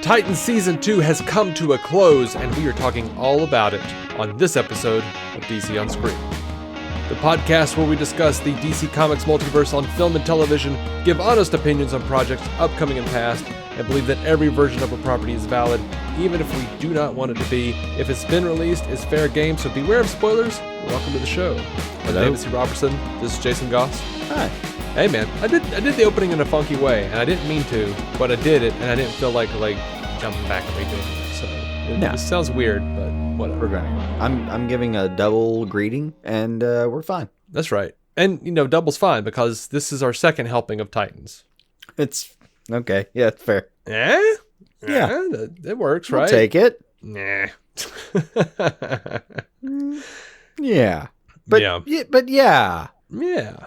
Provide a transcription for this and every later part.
Titans Season 2 has come to a close, and we are talking all about it on this episode of DC On Screen. The podcast where we discuss the DC Comics multiverse on film and television, give honest opinions on projects upcoming and past, and believe that every version of a property is valid, even if we do not want it to be. If it's been released, it's fair game, so beware of spoilers. Welcome to the show. I'm David C. Robertson. This is Jason Goss. Hi. Hey man, I did the opening in a funky way, and I didn't mean to, but I did it, and I didn't feel like jumping back and redoing it. So it sounds weird, but whatever. We're going. I'm giving a double greeting, and we're fine. That's right, and double's fine because this is our second helping of Titans. It's okay. Yeah, it's fair. Yeah, it works, right? I'll take it. Nah. Yeah. But yeah. Yeah.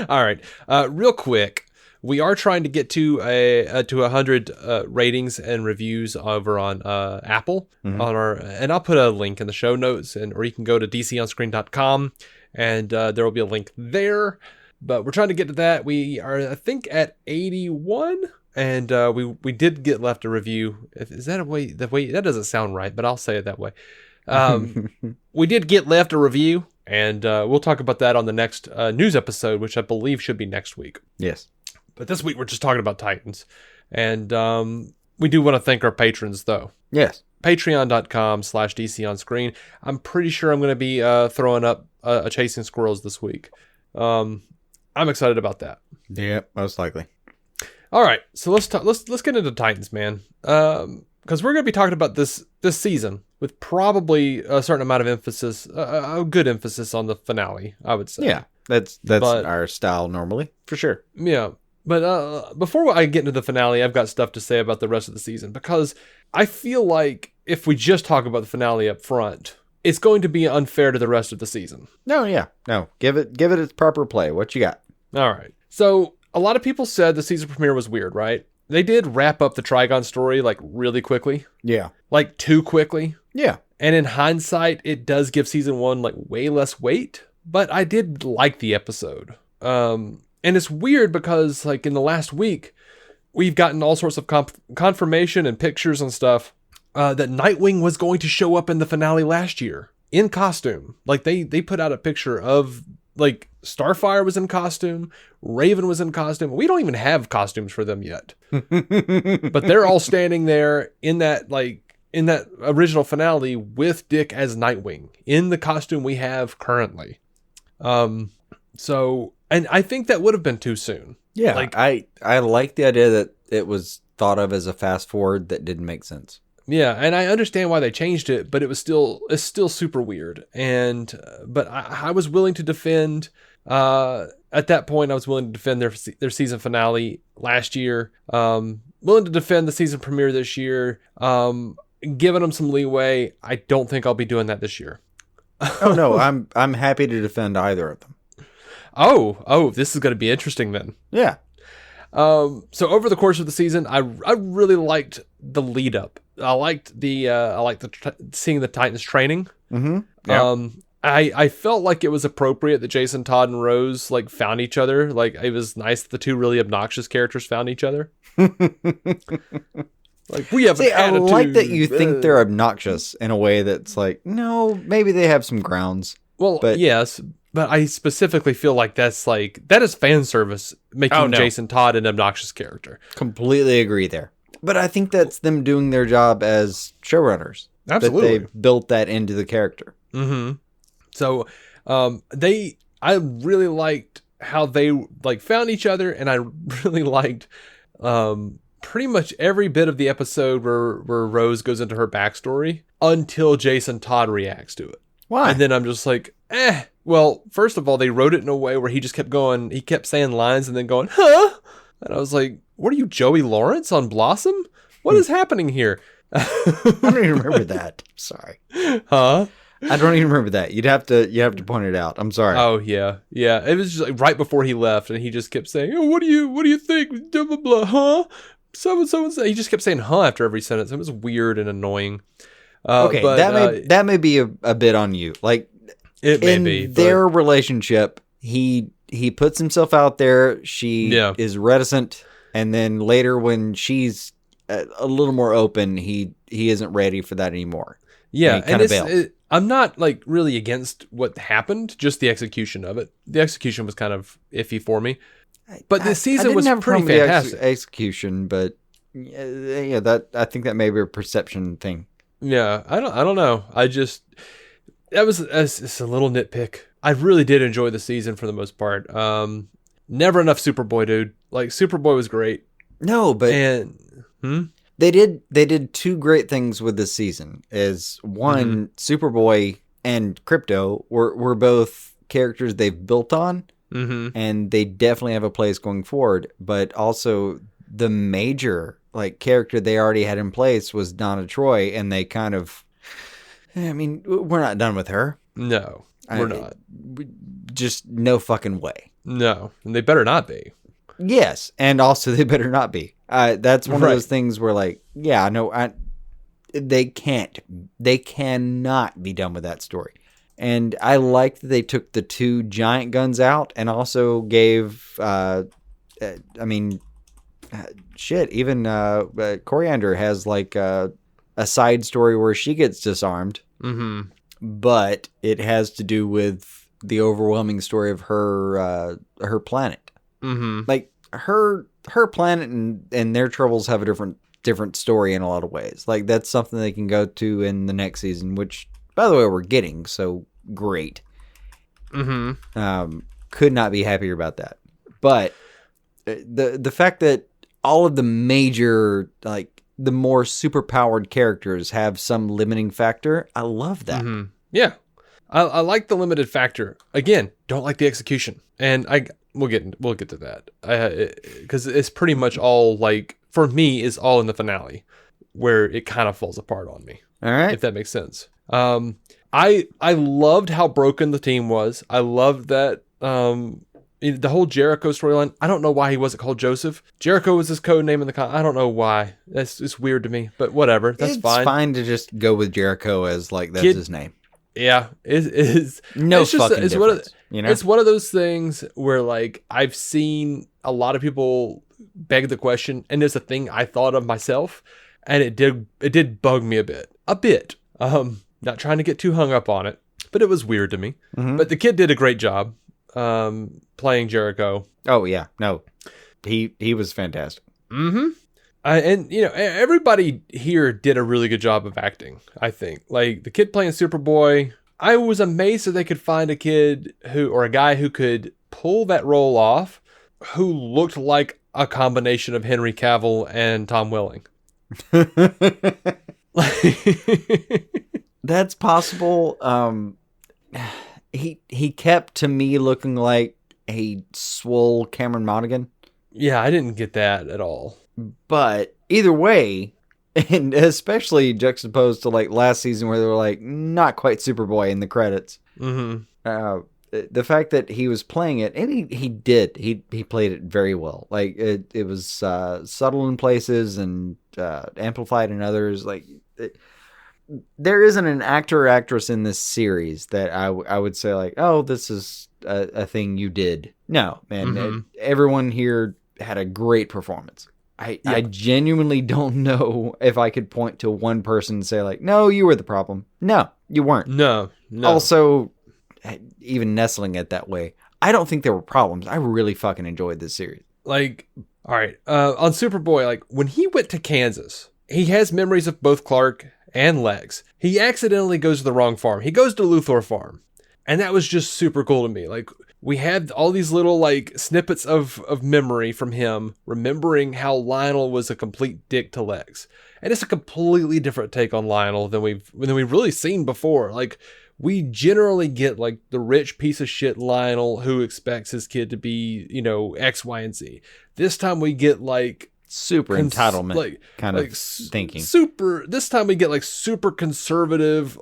All right. Real quick, we are trying to get to 100 ratings and reviews over on Apple and I'll put a link in the show notes, or you can go to dconscreen.com and there will be a link there. But we're trying to get to that. We are, I think, at 81. And we did get left a review. Is that the way that doesn't sound right, but I'll say it that way. We did get left a review, and we'll talk about that on the next news episode, which I believe should be next week. Yes. But this week we're just talking about Titans. And we do want to thank our patrons, though. Yes. Patreon.com/DC on screen. I'm pretty sure I'm going to be throwing up a Chasing Squirrels this week. I'm excited about that. Yeah, most likely. All right, so let's get into Titans, man. Because we're going to be talking about this season with probably a certain amount of emphasis, a good emphasis on the finale, I would say. Yeah, that's our style normally, for sure. Yeah, but before I get into the finale, I've got stuff to say about the rest of the season, because I feel like if we just talk about the finale up front, it's going to be unfair to the rest of the season. No, give it its proper play. What you got? All right, so a lot of people said the season premiere was weird, right? They did wrap up the Trigon story really quickly. Yeah. Too quickly. Yeah. And in hindsight, it does give season one way less weight, but I did like the episode. And it's weird because in the last week, we've gotten all sorts of confirmation and pictures and stuff that Nightwing was going to show up in the finale last year in costume. They put out a picture of Starfire was in costume, Raven was in costume. We don't even have costumes for them yet. But they're all standing there in that original finale with Dick as Nightwing in the costume we have currently. So, and I think that would have been too soon. Yeah. I like the idea that it was thought of as a fast forward that didn't make sense. Yeah, and I understand why they changed it, but it's still super weird. And but I was willing to defend at that point. I was willing to defend their season finale last year. Willing to defend the season premiere this year. Giving them some leeway. I don't think I'll be doing that this year. Oh no, I'm happy to defend either of them. Oh, this is going to be interesting then. Yeah. So over the course of the season, I really liked the lead up. I liked seeing the Titans training. Mm-hmm. Yeah. I felt like it was appropriate that Jason Todd and Rose found each other. It was nice that the two really obnoxious characters found each other. We have an attitude. I like that you think they're obnoxious in a way that's no, maybe they have some grounds. Well, but yes, but I specifically feel like that is fan service making Jason Todd an obnoxious character. Completely agree there. But I think that's them doing their job as showrunners. Absolutely. That they built that into the character. Mm-hmm. So, I really liked how they found each other, and I really liked pretty much every bit of the episode where Rose goes into her backstory until Jason Todd reacts to it. Why? And then I'm just well, first of all, they wrote it in a way where he just kept saying lines and then going, huh? And I was like, what are you, Joey Lawrence on Blossom? What is happening here? I don't even remember that. Sorry. Huh? I don't even remember that. You have to point it out. I'm sorry. Oh yeah. It was just right before he left, and he just kept saying, "Oh, what do you think? Blah blah blah, huh?" So and so. He just kept saying "huh" after every sentence. It was weird and annoing. Okay, but, that may be a bit on you. It may be their relationship. He puts himself out there. She is reticent, And then later when she's a little more open, he isn't ready for that anymore. Yeah, and I'm not like really against what happened, just the execution of it. The execution was kind of iffy for me, but this season was pretty fantastic. Execution, but that I think that may be a perception thing. Yeah, I don't know. It's a little nitpick. I really did enjoy the season for the most part. Never enough Superboy, dude. Like Superboy was great. No, but They did two great things with this season. Is one, Superboy and Crypto were both characters they've built on, and they definitely have a place going forward. But also the major character they already had in place was Donna Troy, and they kind of, I mean, we're not done with her. No, we're not. Just no fucking way. No, and they better not be. Yes, and also they better not be. That's one of those things where, they cannot be done with that story. And I like that they took the two giant guns out and also gave, even Coriander has a side story where she gets disarmed, but it has to do with the overwhelming story of her planet. Like her planet and their troubles have a different story in a lot of ways. Like that's something they can go to in the next season, which by the way we're getting, so great. Could not be happier about that. But the fact that all of the major the more superpowered characters have some limiting factor, I love that. Yeah, I like the limited factor. Again, don't like the execution, and we'll get to that because it's pretty much all for me is all in the finale where it kind of falls apart on me. All right, if that makes sense. I loved how broken the team was. I loved that the whole Jericho storyline. I don't know why he wasn't called Joseph. Jericho was his code name in the I don't know why. It's weird to me, but whatever. That's fine. It's fine to just go with Jericho as that's his name. Yeah, it is. No fucking difference. It's one of those things where I've seen a lot of people beg the question, and it's a thing I thought of myself, and it did bug me a bit. Not trying to get too hung up on it, but it was weird to me. But the kid did a great job playing Jericho. Oh yeah, no, he was fantastic. And everybody here did a really good job of acting. I think the kid playing Superboy, I was amazed that they could find a kid or a guy who could pull that role off, who looked like a combination of Henry Cavill and Tom Welling. That's possible. He kept to me looking like a swole Cameron Monaghan. Yeah, I didn't get that at all. But either way, and especially juxtaposed to last season where they were not quite Superboy in the credits. The fact that he was playing it, and he played it very well. It was subtle in places and amplified in others. There isn't an actor or actress in this series that I would say oh, this is a thing you did. No, man, everyone here had a great performance. I genuinely don't know if I could point to one person and say no, you were the problem. No, you weren't. No. Also, even nestling it that way, I don't think there were problems. I really fucking enjoyed this series. All right, on Superboy, when he went to Kansas, he has memories of both Clark and Lex. He accidentally goes to the wrong farm. He goes to Luthor Farm. And that was just super cool to me. We had all these little snippets of memory from him, remembering how Lionel was a complete dick to Lex. And it's a completely different take on Lionel than we've really seen before. We generally get the rich piece of shit Lionel who expects his kid to be, X, Y, and Z. This time we get super entitlement kind of thinking. This time we get super conservative,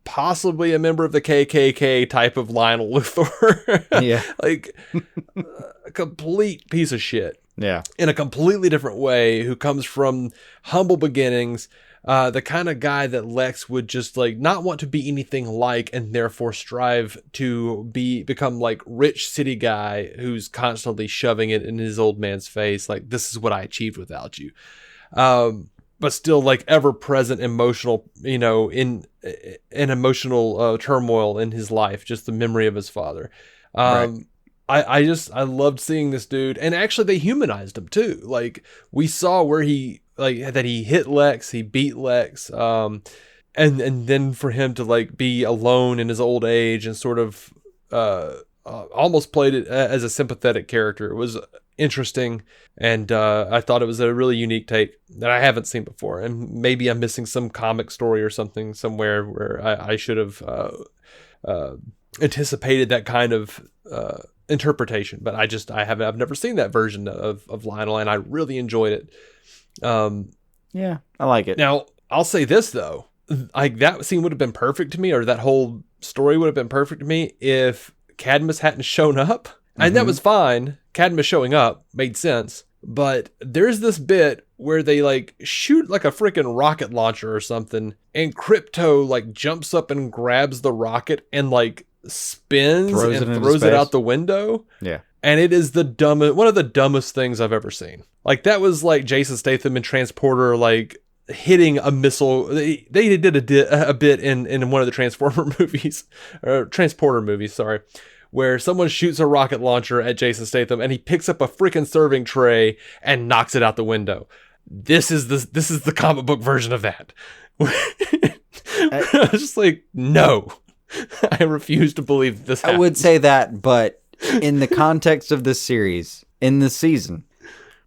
possibly a member of the KKK type of Lionel Luthor. Yeah. A complete piece of shit. Yeah. In a completely different way, who comes from humble beginnings, the kind of guy that Lex would just like not want to be anything like, and therefore strive to become like rich city guy who's constantly shoving it in his old man's face. Like, this is what I achieved without you. But still like ever present emotional, in emotional turmoil in his life, just the memory of his father. Right. I loved seeing this dude, and actually they humanized him too. Like, we saw where he hit Lex, he beat Lex, and then for him to like be alone in his old age and sort of almost played it as a sympathetic character. It was interesting, and I thought it was a really unique take that I haven't seen before. And maybe I'm missing some comic story or something somewhere where I should have anticipated that kind of interpretation, but I've never seen that version of Lionel, and I really enjoyed it. Yeah, I like it. Now, I'll say this though, like that scene would have been perfect to me, or that whole story would have been perfect to me if Cadmus hadn't shown up. And that was fine. Cadmus showing up made sense, but there's this bit where they like shoot like a freaking rocket launcher or something, and Crypto like jumps up and grabs the rocket and like spins and throws it out the window. Yeah. And it is one of the dumbest things I've ever seen. Like, that was like Jason Statham in Transporter, like hitting a missile. They did a bit in one of the Transformer movies, or Transporter movies, sorry, where someone shoots a rocket launcher at Jason Statham and he picks up a freaking serving tray and knocks it out the window. This is the comic book version of that. I was just like, no. I refuse to believe this happens. I would say that, but in the context of this series, in this season,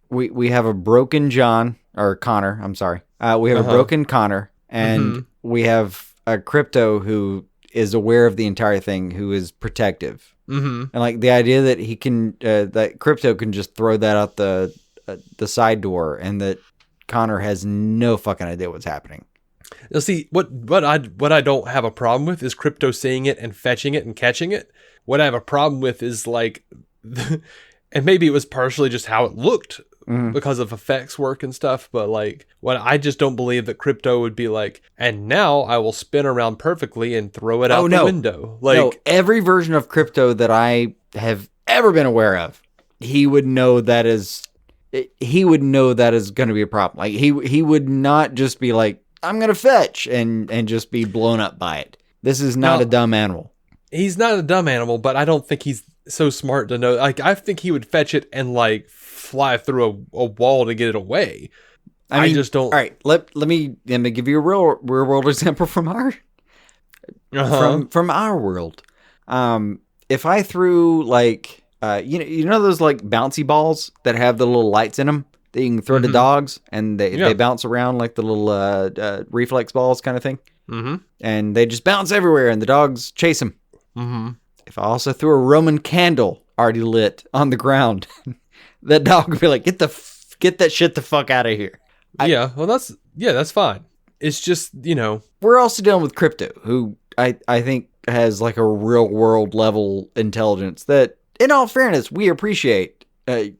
we have a broken Connor. I'm sorry. We have a broken Connor, and we have a Crypto who is aware of the entire thing, who is protective. And like the idea that he can, that Crypto can just throw that out the side door, and that Connor has no fucking idea what's happening. Now, see, what I don't have a problem with is Crypto seeing it and fetching it and catching it. What I have a problem with is like, and maybe it was partially just how it looked because of effects work and stuff, but like, what I just don't believe that Crypto would be like, and now I will spin around perfectly and throw it out the window. Like, no, every version of Crypto that I have ever been aware of, he would know that is going to be a problem. Like, he would not just be like, I'm going to fetch and just be blown up by it. This is not a dumb animal. He's not a dumb animal, but I don't think he's so smart to know. Like, I think he would fetch it and like fly through a wall to get it away. I just don't. All right, let me give you a real world example from our from our world. If I threw like you know those like bouncy balls that have the little lights in them that you can throw to dogs, and they bounce around like the little reflex balls kind of thing. And they just bounce everywhere, and the dogs chase them. If I also threw a Roman candle already lit on the ground, that dog would be like, get that shit the fuck out of here. That's fine. It's just, we're also dealing with Crypto, who I think has like a real world level intelligence that, in all fairness, we appreciate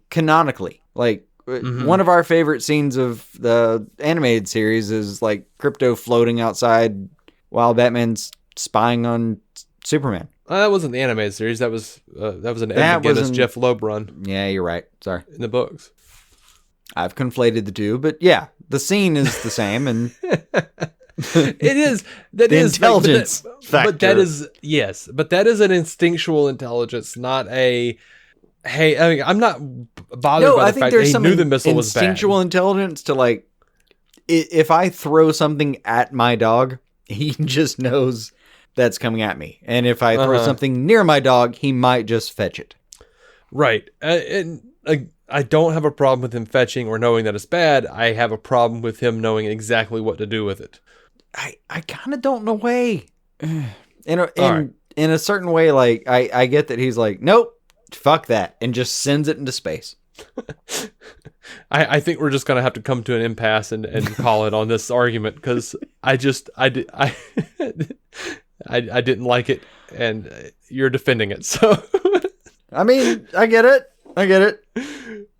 canonically. Like, one of our favorite scenes of the animated series is like Crypto floating outside while Batman's spying on Superman. That wasn't the animated series. That was an Ed McGuinness, Jeff Loeb run. Yeah, you're right. Sorry. In the books. I've conflated the two, but yeah, the scene is the same, and it is. That the is intelligence factor. But that is, yes, but that is an instinctual intelligence, not a. Hey, I mean, I'm not bothered by the fact that he knew the missile was bad. Instinctual intelligence to like, if I throw something at my dog, he just knows that's coming at me. And if I throw something near my dog, he might just fetch it. Right. And I don't have a problem with him fetching or knowing that it's bad. I have a problem with him knowing exactly what to do with it. I kind of don't know way. In a certain way, like, I get that he's like, nope, fuck that, and just sends it into space. I think we're just going to have to come to an impasse and call it on this argument, because I didn't like it, and you're defending it. So, I mean, I get it.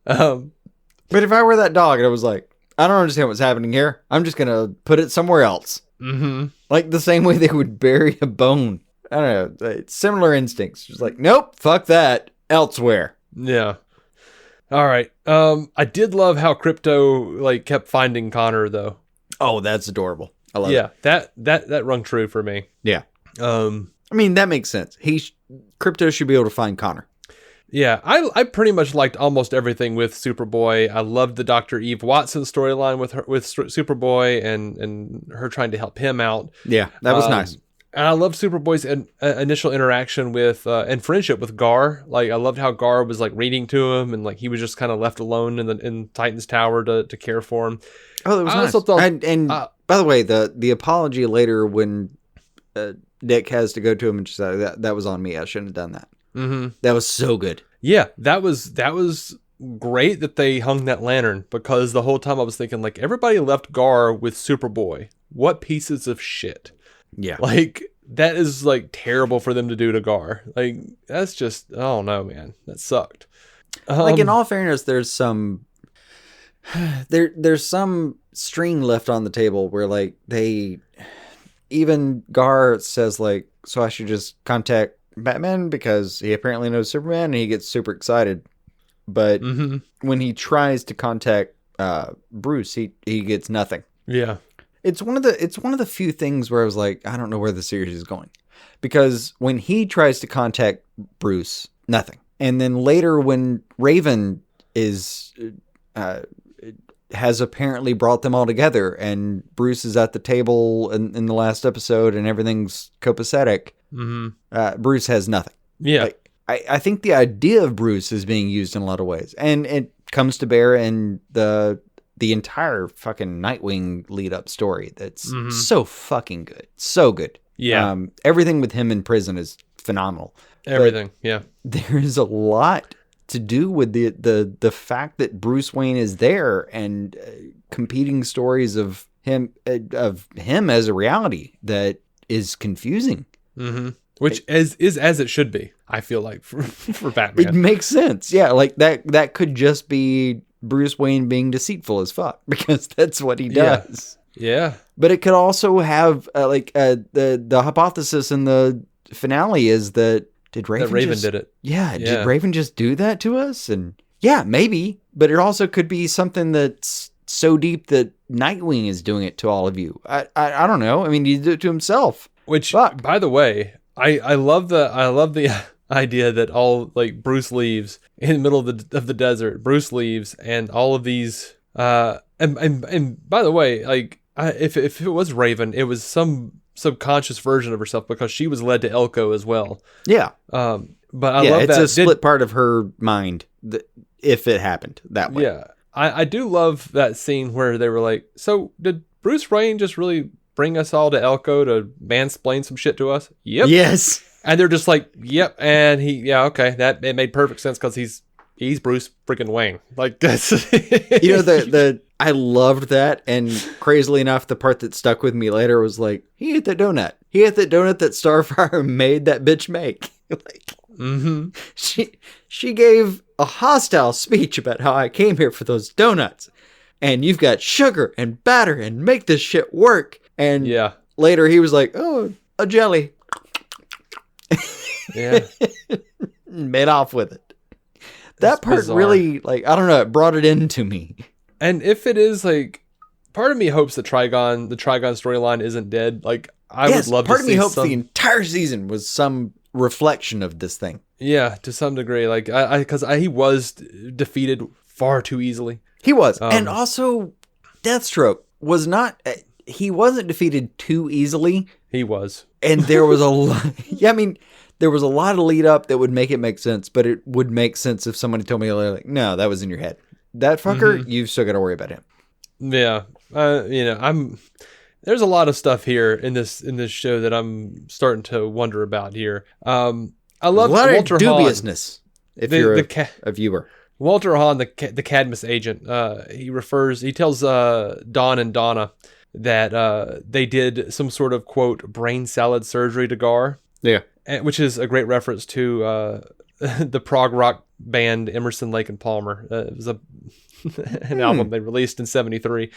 But if I were that dog and I was like, I don't understand what's happening here. I'm just gonna put it somewhere else. Mm-hmm. Like the same way they would bury a bone. I don't know. It's similar instincts. Just like, nope, fuck that. Elsewhere. Yeah. All right. I did love how Crypto like kept finding Connor though. Oh, that's adorable. I love it. Yeah, that rung true for me. Yeah. I mean, that makes sense. Crypto should be able to find Connor. Yeah, I pretty much liked almost everything with Superboy. I loved the Dr. Eve Watson storyline with Superboy and her trying to help him out. Yeah, that was nice. And I loved Superboy's initial interaction with and friendship with Gar. Like I loved how Gar was like reading to him and like he was just kind of left alone in Titan's Tower to care for him. Oh, that was nice. Thought, and by the way, the apology later when Nick has to go to him and just say that was on me. I shouldn't have done that. Mm-hmm. That was so good. Yeah, that was great that they hung that lantern because the whole time I was thinking like everybody left Gar with Superboy. What pieces of shit. Yeah. Like that is like terrible for them to do to Gar. Like that's just I don't know, man. That sucked. Like in all fairness, there's some string left on the table where like even Gar says like, so I should just contact Batman because he apparently knows Superman and he gets super excited. But when he tries to contact Bruce, he gets nothing. Yeah. It's one of the few things where I was like, I don't know where the series is going. Because when he tries to contact Bruce, nothing. And then later when Raven has apparently brought them all together and Bruce is at the table in the last episode and everything's copacetic, Bruce has nothing. Yeah. Like, I think the idea of Bruce is being used in a lot of ways. And it comes to bear in the entire fucking Nightwing lead-up story that's so fucking good. So good. Yeah. Everything with him in prison is phenomenal. Everything, yeah. There is a lot to do with the fact that Bruce Wayne is there and competing stories of him as a reality that is confusing. Mm-hmm. Which is as it should be, I feel like, for Batman. It makes sense. Yeah, like that could just be Bruce Wayne being deceitful as fuck because that's what he does. Yeah. But it could also have the hypothesis in the finale is that Raven did it. Yeah, did Raven just do that to us? And yeah, maybe. But it also could be something that's so deep that Nightwing is doing it to all of you. I don't know. I mean, he did it to himself. Which, by the way, I love the idea that all like Bruce leaves in the middle of the desert. Bruce leaves, and all of these and by the way, like if it was Raven, it was some subconscious version of herself because she was led to Elko as well. Yeah. But I love it's that a split part of her mind if it happened that way. Yeah. I do love that scene where they were like, so did Bruce Wayne just really bring us all to Elko to mansplain some shit to us? Yep. Yes. And they're just like, yep. And okay, that it made perfect sense because he's Bruce freaking Wayne. Like that's I loved that, and crazily enough, the part that stuck with me later was like, he ate that donut. He ate that donut that Starfire made that bitch make. Like, she gave a hostile speech about how I came here for those donuts, and you've got sugar and batter and make this shit work. And later he was like, oh, a jelly. Yeah. Made off with it. That part bizarre. Really, like, I don't know, it brought it into me. And if it is, like, part of me hopes the Trigon storyline isn't dead. Like, I would love to see part of me hopes the entire season was some reflection of this thing. Yeah, to some degree. Like, because he was defeated far too easily. He was. And also, Deathstroke was not... he wasn't defeated too easily. He was. And there was a lot... Yeah, I mean... There was a lot of lead up that would make it make sense, but it would make sense if somebody told me, like, no, that was in your head. That fucker, you've still got to worry about him. Yeah. There's a lot of stuff here in this show that I'm starting to wonder about here. I love a lot Walter of dubiousness Hahn, if you're a viewer. Walter Hahn, the Cadmus agent, he tells Dawn and Donna that they did some sort of, quote, brain salad surgery to Gar. Yeah. Which is a great reference to the prog rock band Emerson, Lake and Palmer. It was an album they released in 73.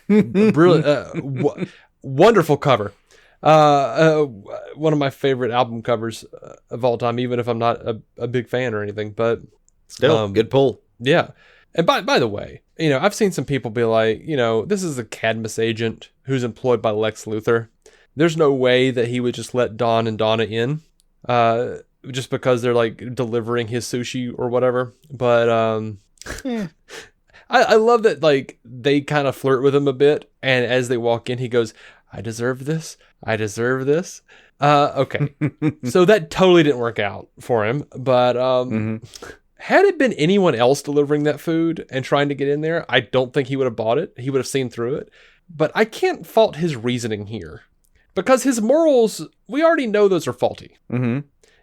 Brilliant, wonderful cover. One of my favorite album covers of all time, even if I'm not a big fan or anything, but still good pull. Yeah. And by the way, I've seen some people be like, this is a Cadmus agent who's employed by Lex Luthor. There's no way that he would just let Don and Donna in, just because they're like delivering his sushi or whatever. But I love that, like, they kind of flirt with him a bit, and as they walk in, he goes, "I deserve this. I deserve this." Okay. So that totally didn't work out for him, but had it been anyone else delivering that food and trying to get in there, I don't think he would have bought it. He would have seen through it. But I can't fault his reasoning here, because his morals, we already know those are faulty.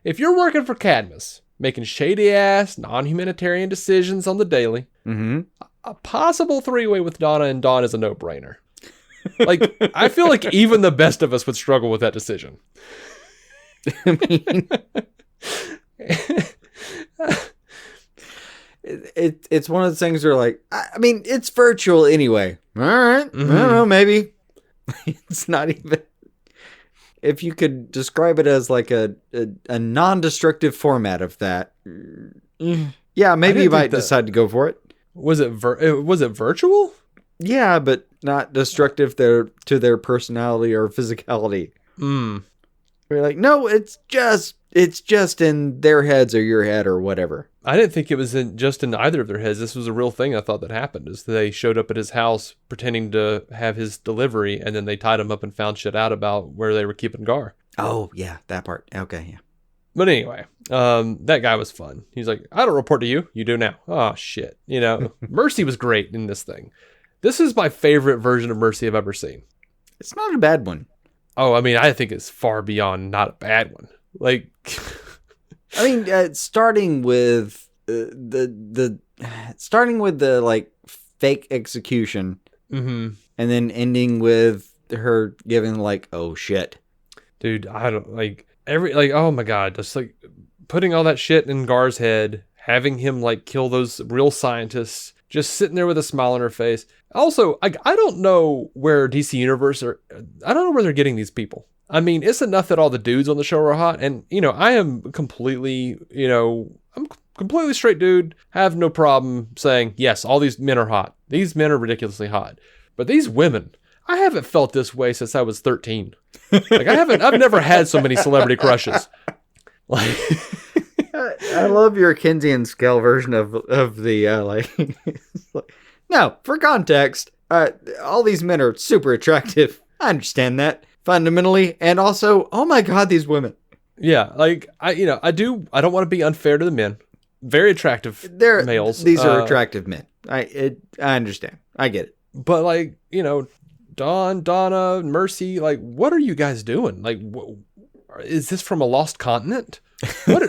If you're working for Cadmus, making shady-ass, non-humanitarian decisions on the daily, a possible three-way with Donna and Don is a no-brainer. Like, I feel like even the best of us would struggle with that decision. I mean, it's one of those things where, like, I mean, it's virtual anyway. All right. I don't know, maybe. It's not even... If you could describe it as like a non-destructive format of that, yeah, maybe you might decide to go for it. Was it virtual? Yeah, but not destructive to their personality or physicality. We're like, no, it's just in their heads or your head or whatever. I didn't think it was just in either of their heads. This was a real thing I thought that happened, is they showed up at his house pretending to have his delivery, and then they tied him up and found shit out about where they were keeping Gar. Oh, yeah, that part. Okay, yeah. But anyway, that guy was fun. He's like, "I don't report to you. You do now." Oh, shit. Mercy was great in this thing. This is my favorite version of Mercy I've ever seen. It's not a bad one. Oh, I mean, I think it's far beyond not a bad one. Like... I mean, starting with the like fake execution, and then ending with her giving like, "Oh shit, dude!" I don't like oh my god, just like putting all that shit in Gar's head, having him like kill those real scientists, just sitting there with a smile on her face. Also, I don't know where DC Universe I don't know where they're getting these people. I mean, it's enough that all the dudes on the show are hot, and, I am completely, I'm completely straight dude, have no problem saying, yes, all these men are hot. These men are ridiculously hot. But these women, I haven't felt this way since I was 13. Like, I've never had so many celebrity crushes. Like, I love your Keynesian scale version of the, no, for context, all these men are super attractive. I understand that. Fundamentally, and also, oh my god, these women. Yeah, like, I don't want to be unfair to the men. Very attractive males. These are attractive men. I understand. I get it. But like, Dawn, Donna, Mercy, like, what are you guys doing? Like, is this from a lost continent? Where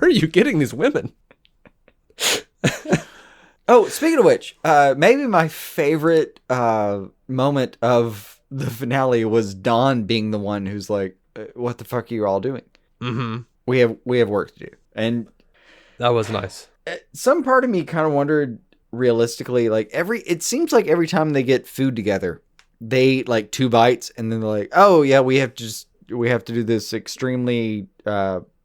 are you getting these women? Oh, speaking of which, maybe my favorite moment of the finale was Dawn being the one who's like, "What the fuck are you all doing? We have work to do." And that was nice. Some part of me kind of wondered, realistically, like it seems like every time they get food together, they like 2 bites, and then they're like, "Oh yeah, we have to do this extremely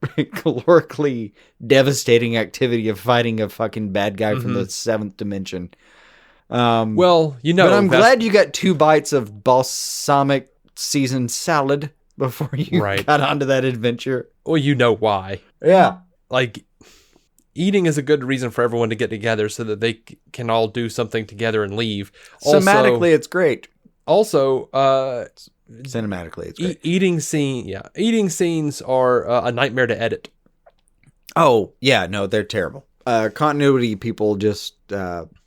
calorically devastating activity of fighting a fucking bad guy from the 7th dimension." Well, but I'm glad you got 2 bites of balsamic seasoned salad before you got onto that adventure. Well, you know why. Yeah. Like, eating is a good reason for everyone to get together so that they can all do something together and leave. Thematically, it's great. Also, cinematically, it's great. Eating scenes are a nightmare to edit. Oh, yeah, no, they're terrible. Continuity people just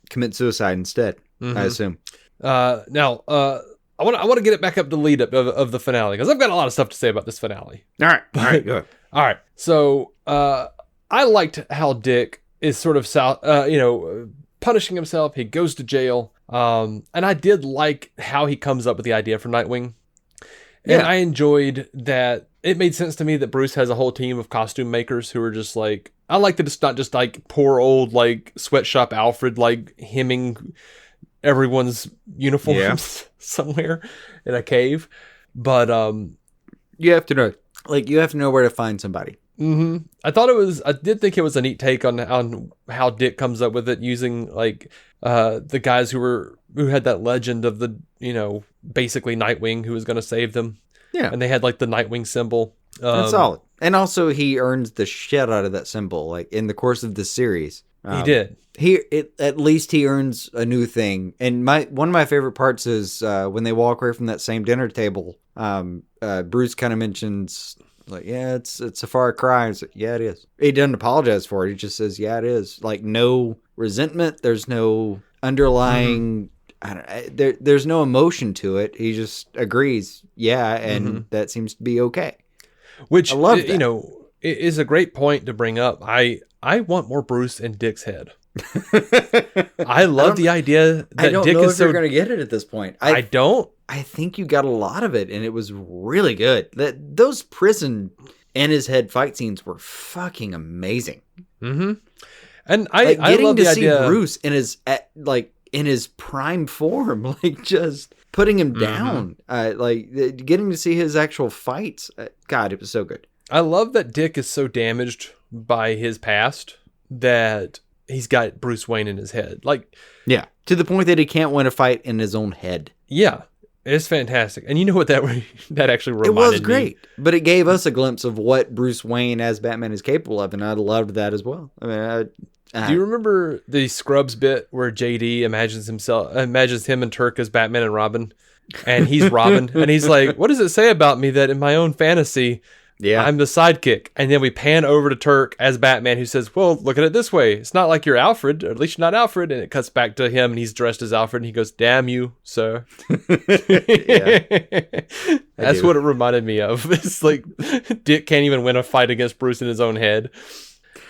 commit suicide instead, I assume. Now, I want to get it back up to lead up of the finale, because I've got a lot of stuff to say about this finale. All right, go ahead. All right. So, I liked how Dick is sort of punishing himself. He goes to jail. And I did like how he comes up with the idea for Nightwing. And I enjoyed that it made sense to me that Bruce has a whole team of costume makers who are just like, I like that it's not just like poor old like sweatshop Alfred like hemming everyone's uniforms somewhere in a cave. But you have to know, like, you have to know where to find somebody. I did think it was a neat take on how Dick comes up with it, using like the guys who had that legend of the, basically Nightwing who was going to save them. Yeah. And they had like the Nightwing symbol. That's solid. And also he earns the shit out of that symbol, like in the course of the series. He did. At least he earns a new thing. And one of my favorite parts is when they walk away from that same dinner table. Bruce kind of mentions, like, yeah, it's a far cry. It's like, yeah, it is. He doesn't apologize for it. He just says, yeah, it is. Like, no resentment. There's no underlying. There's no emotion to it. He just agrees. Yeah, and that seems to be okay. Which, I love that. Is a great point to bring up. I want more Bruce in Dick's head. I love the idea that I don't Dick know is if you're going to get it at this point. I don't. I think you got a lot of it, and it was really good. Those prison in his head fight scenes were fucking amazing. Mm-hmm. And I love the idea. See Bruce in his prime form, like just putting him down, getting to see his actual fights. God, it was so good. I love that Dick is so damaged by his past that he's got Bruce Wayne in his head. Like, yeah, to the point that he can't win a fight in his own head. Yeah, it's fantastic. And you know what that actually reminded me? It was great, but it gave us a glimpse of what Bruce Wayne as Batman is capable of, and I loved that as well. I mean, do you remember the Scrubs bit where JD imagines him and Turk as Batman and Robin, and he's Robin, and he's like, "What does it say about me that in my own fantasy, I'm the sidekick?" And then we pan over to Turk as Batman, who says, "Well, look at it this way. It's not like you're Alfred, or at least you're not Alfred." And it cuts back to him, and he's dressed as Alfred, and he goes, "Damn you, sir." That's what it reminded me of. It's like Dick can't even win a fight against Bruce in his own head.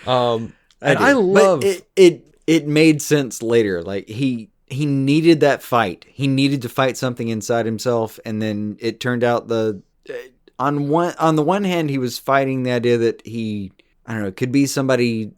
And I love but it made sense later. Like he needed that fight. He needed to fight something inside himself, and then it turned out on the one hand he was fighting the idea that he, I don't know, could be somebody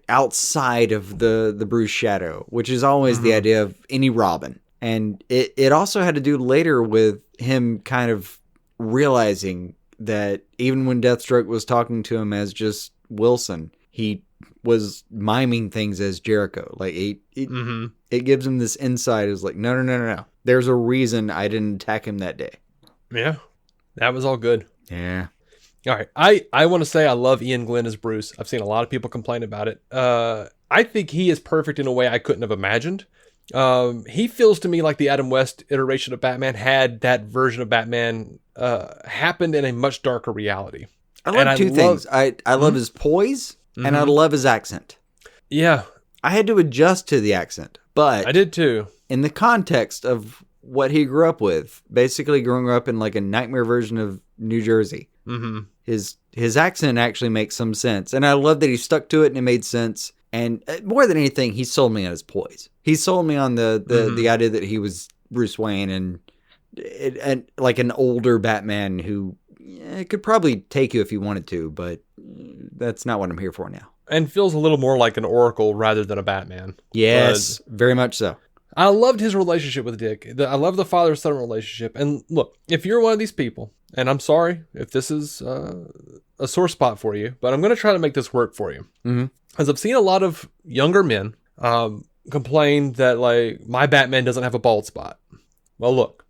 outside of the Bruce shadow, which is always the idea of any Robin. And it also had to do later with him kind of realizing that even when Deathstroke was talking to him as just Wilson, he was miming things as Jericho. Like it gives him this insight. It's like, no. There's a reason I didn't attack him that day. Yeah, that was all good. Yeah. All right. I want to say I love Ian Glenn as Bruce. I've seen a lot of people complain about it. I think he is perfect in a way I couldn't have imagined. He feels to me like the Adam West iteration of Batman had that version of Batman happened in a much darker reality. I love two things. I love his poise. And I love his accent. Yeah. I had to adjust to the accent, but I did too. In the context of what he grew up with, basically growing up in like a nightmare version of New Jersey, his accent actually makes some sense. And I love that he stuck to it and it made sense. And more than anything, he sold me on his poise. He sold me on the idea that he was Bruce Wayne and like an older Batman who could probably take you if he wanted to, but that's not what I'm here for now. And feels a little more like an Oracle rather than a Batman. Yes, very much so. I loved his relationship with Dick. I love the father-son relationship. And look, if you're one of these people, and I'm sorry if this is a sore spot for you, but I'm going to try to make this work for you. Because I've seen a lot of younger men complain that, like, my Batman doesn't have a bald spot. Well, look.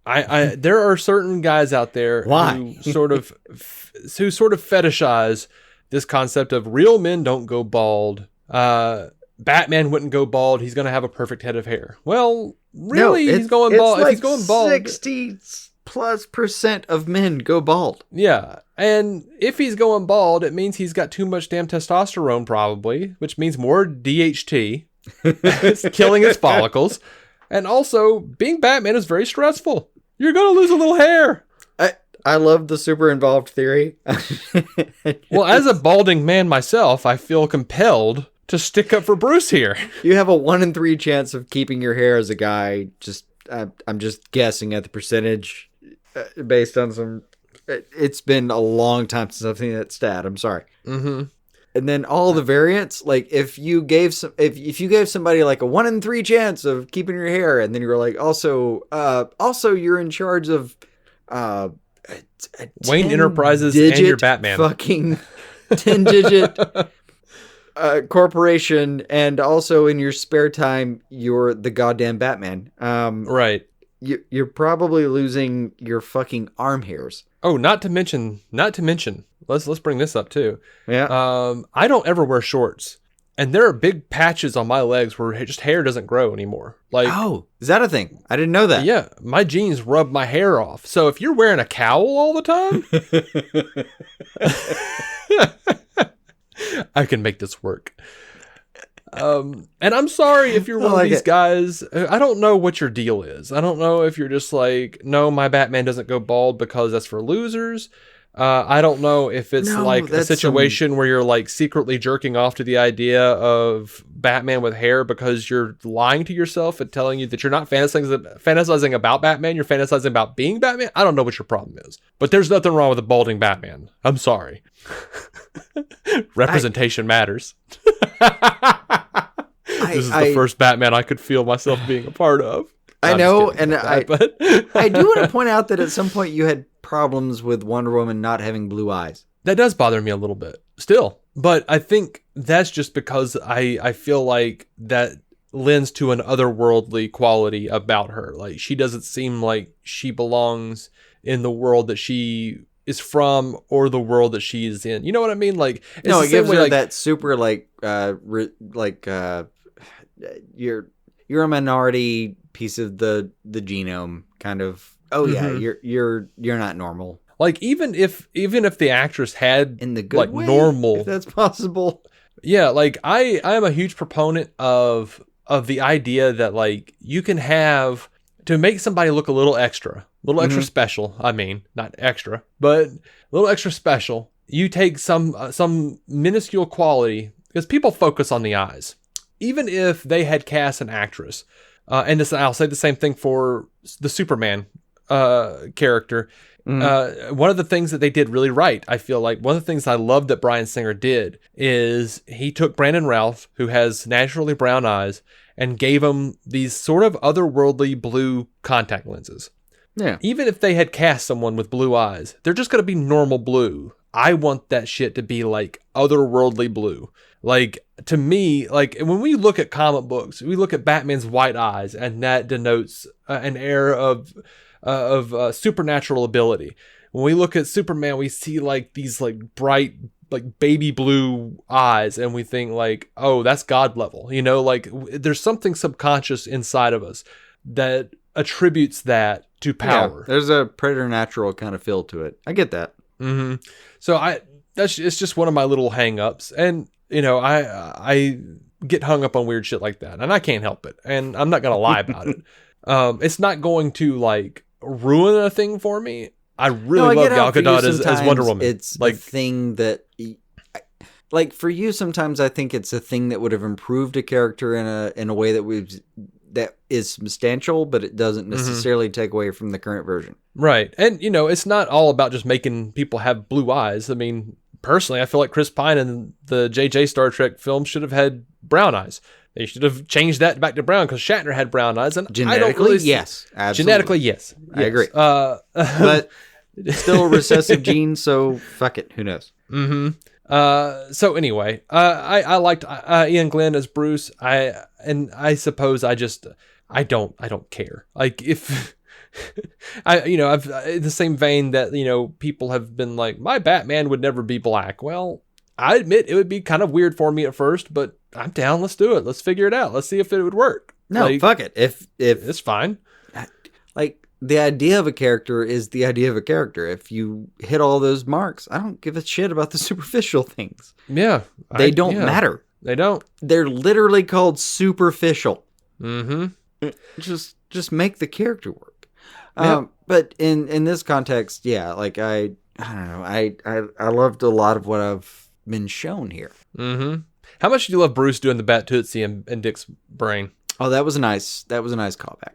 There are certain guys out there who sort of fetishize this concept of real men don't go bald. Batman wouldn't go bald. He's going to have a perfect head of hair. Well, really, he's going bald. Like if he's going bald, 60+% of men go bald. Yeah, and if he's going bald, it means he's got too much damn testosterone, probably, which means more DHT. It's killing his follicles. And also, being Batman is very stressful. You're going to lose a little hair. I love the super involved theory. Well, as a balding man myself, I feel compelled to stick up for Bruce here. You have a 1 in 3 chance of keeping your hair as a guy. I'm just guessing at the percentage based on some It's been a long time since I've seen that stat. I'm sorry. Mm-hmm. And then all the variants, like if you gave somebody like a 1 in 3 chance of keeping your hair, and then you're like, also you're in charge of a Wayne Enterprises and your Batman. Fucking 10-digit corporation, and also in your spare time you're the goddamn Batman. Right. You're probably losing your fucking arm hairs. Oh, not to mention. Let's bring this up too. Yeah. I don't ever wear shorts, and there are big patches on my legs where just hair doesn't grow anymore. Like, oh, is that a thing? I didn't know that. Yeah, my jeans rub my hair off. So if you're wearing a cowl all the time, I can make this work. And I'm sorry if you're one of these guys. I don't know what your deal is. I don't know if you're just like, no, my Batman doesn't go bald because that's for losers. I don't know if it's like a situation where you're like secretly jerking off to the idea of Batman with hair because you're lying to yourself and telling you that you're not fantasizing about Batman. You're fantasizing about being Batman. I don't know what your problem is, but there's nothing wrong with a balding Batman. I'm sorry. Representation matters. This is the first Batman I could feel myself being a part of. I know, and I do want to point out that at some point you had problems with Wonder Woman not having blue eyes. That does bother me a little bit still, but I think that's just because I feel like that lends to an otherworldly quality about her. Like, she doesn't seem like she belongs in the world that she is from or the world that she is in. You know what I mean? Like, it's no, it gives her like, that super you're a minority piece of the genome kind of. Oh yeah, you're not normal. Like, even if the actress had in the good like way, normal, if that's possible. Yeah, like I am a huge proponent of the idea that like you can have to make somebody look a little extra special. I mean, not extra, but a little extra special. You take some minuscule quality, because people focus on the eyes. Even if they had cast an actress, and I'll say the same thing for the Superman character. One of the things that they did really right, I feel like one of the things I love that Bryan Singer did is he took Brandon Routh, who has naturally brown eyes, and gave him these sort of otherworldly blue contact lenses. Yeah. Even if they had cast someone with blue eyes, they're just going to be normal blue. I want that shit to be like otherworldly blue. Like, to me, like when we look at comic books, we look at Batman's white eyes, and that denotes an air of supernatural ability. When we look at Superman, we see like these like bright, like baby blue eyes, and we think like, oh, that's God level. You know, like there's something subconscious inside of us that attributes that to power. Yeah, there's a preternatural kind of feel to it. I get that. Mm-hmm. So it's just one of my little hang-ups, and you know, I get hung up on weird shit like that, and I can't help it, and I'm not gonna lie about it. It's not going to like ruin a thing for me. I really love Gal Gadot as Wonder Woman. It's like a thing that, like, for you, sometimes I think it's a thing that would have improved a character in a way that is substantial, but it doesn't necessarily take away from the current version. Right. And, you know, it's not all about just making people have blue eyes. I mean, personally, I feel like Chris Pine in the JJ Star Trek film should have had brown eyes. They should have changed that back to brown because Shatner had brown eyes. And genetically, yes. Absolutely. Genetically, yes. I agree. But still recessive genes, so fuck it. Who knows? Mm-hmm. So anyway, I liked Ian Glenn as Bruce. I suppose I don't care. Like, if I've in the same vein that, you know, people have been like, my Batman would never be black. Well, I admit it would be kind of weird for me at first, but I'm down. Let's do it. Let's figure it out. Let's see if it would work. No, like, fuck it. If it's fine. Like, the idea of a character is the idea of a character. If you hit all those marks, I don't give a shit about the superficial things. Yeah. They don't matter. They don't. They're literally called superficial. Mm-hmm. Just make the character work. Yeah. But in this context, yeah, like I don't know. I loved a lot of what I've been shown here. Mm-hmm. How much did you love Bruce doing the Bat Tootsie in Dick's brain? Oh, that was a nice callback.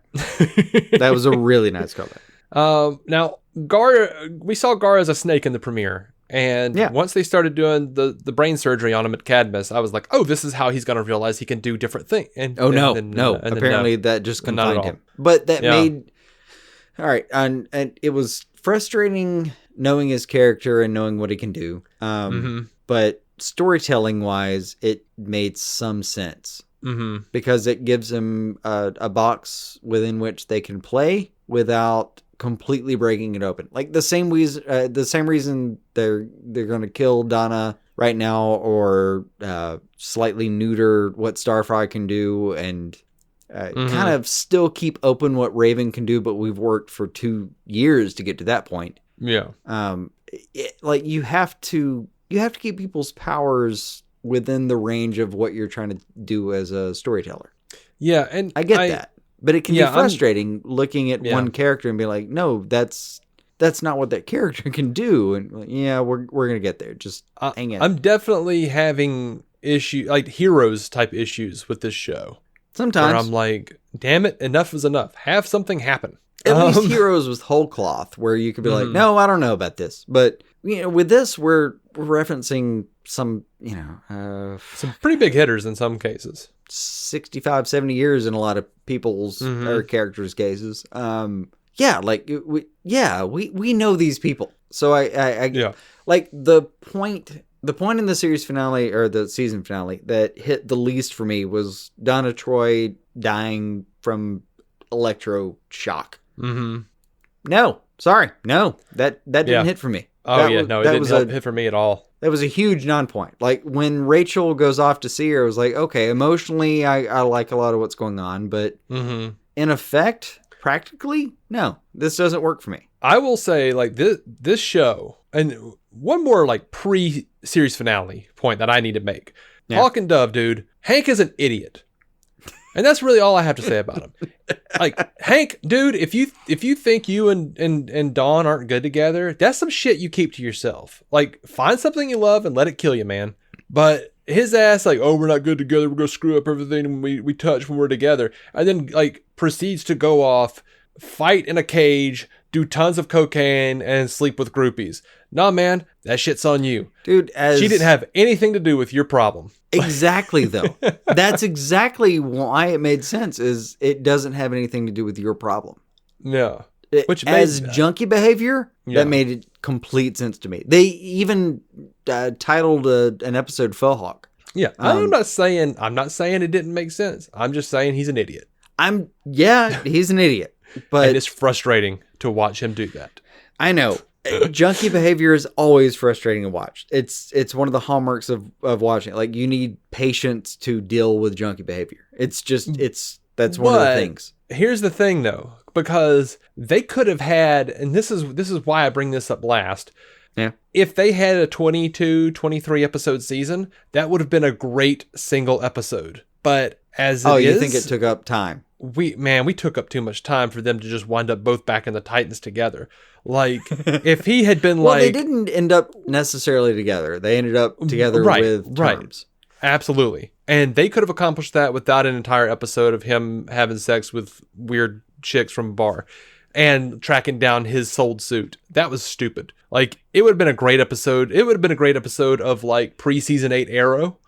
That was a really nice callback. Now, we saw Gar as a snake in the premiere. And once they started doing the brain surgery on him at Cadmus, I was like, oh, this is how he's going to realize he can do different things. And apparently that just confined him. But that made... All right. And it was frustrating knowing his character and knowing what he can do. But storytelling wise, it made some sense. Because it gives them a box within which they can play without completely breaking it open. Like the same reason they're going to kill Donna right now, or slightly neuter what Starfire can do, and kind of still keep open what Raven can do. But we've worked for 2 years to get to that point. Yeah. Like you have to keep people's powers within the range of what you're trying to do as a storyteller. Yeah, and I get that. But it can be frustrating looking at one character and be like, no, that's not what that character can do. And we're going to get there. Just hang in. I'm definitely having like heroes type issues with this show. Sometimes. Where I'm like, damn it, enough is enough. Have something happen. At least heroes with whole cloth, where you could be like, no, I don't know about this. But with this, we're referencing some pretty big hitters in some cases. 65, 70 years in a lot of people's or characters' cases. We know these people. So I like the point in the series finale or the season finale that hit the least for me was Donna Troy dying from electroshock. No, sorry. No, that didn't hit for me. Oh, it didn't hit for me at all. That was a huge non-point. Like, when Rachel goes off to see her, I was like, okay, emotionally, I like a lot of what's going on. But in effect, practically, no, this doesn't work for me. I will say, like, this show, and one more, like, pre-series finale point that I need to make. Yeah. Hawk and Dove, dude, Hank is an idiot. And that's really all I have to say about him. Like, Hank, dude, if you think you and Dawn aren't good together, that's some shit you keep to yourself. Like, find something you love and let it kill you, man. But his ass, like, oh, we're not good together, we're going to screw up everything we touch when we're together. And then, like, proceeds to go off, fight in a cage, do tons of cocaine, and sleep with groupies. Nah, man, that shit's on you. Dude, she didn't have anything to do with your problem. Exactly, though. That's exactly why it made sense, is it doesn't have anything to do with your problem. Yeah. As junkie behavior, that made complete sense to me. They even titled an episode Faux Hawk. Yeah. I'm not saying it didn't make sense. I'm just saying he's an idiot. He's an idiot. But and it's frustrating to watch him do that. I know. Junkie behavior is always frustrating to watch. It's one of the hallmarks of watching it. Like, you need patience to deal with junkie behavior. That's one of the things. Here's the thing, though, because they could have had, and this is why I bring this up last. Yeah. If they had a 22, 23 episode season, that would have been a great single episode. But you think it took up time? We took up too much time for them to just wind up both back in the Titans together. Like, if he had been they didn't end up necessarily together. They ended up together with terms. Right. Absolutely. And they could have accomplished that without an entire episode of him having sex with weird chicks from a bar and tracking down his sold suit. That was stupid. Like, it would have been a great episode. It would have been a great episode of, like, pre-season 8 Arrow.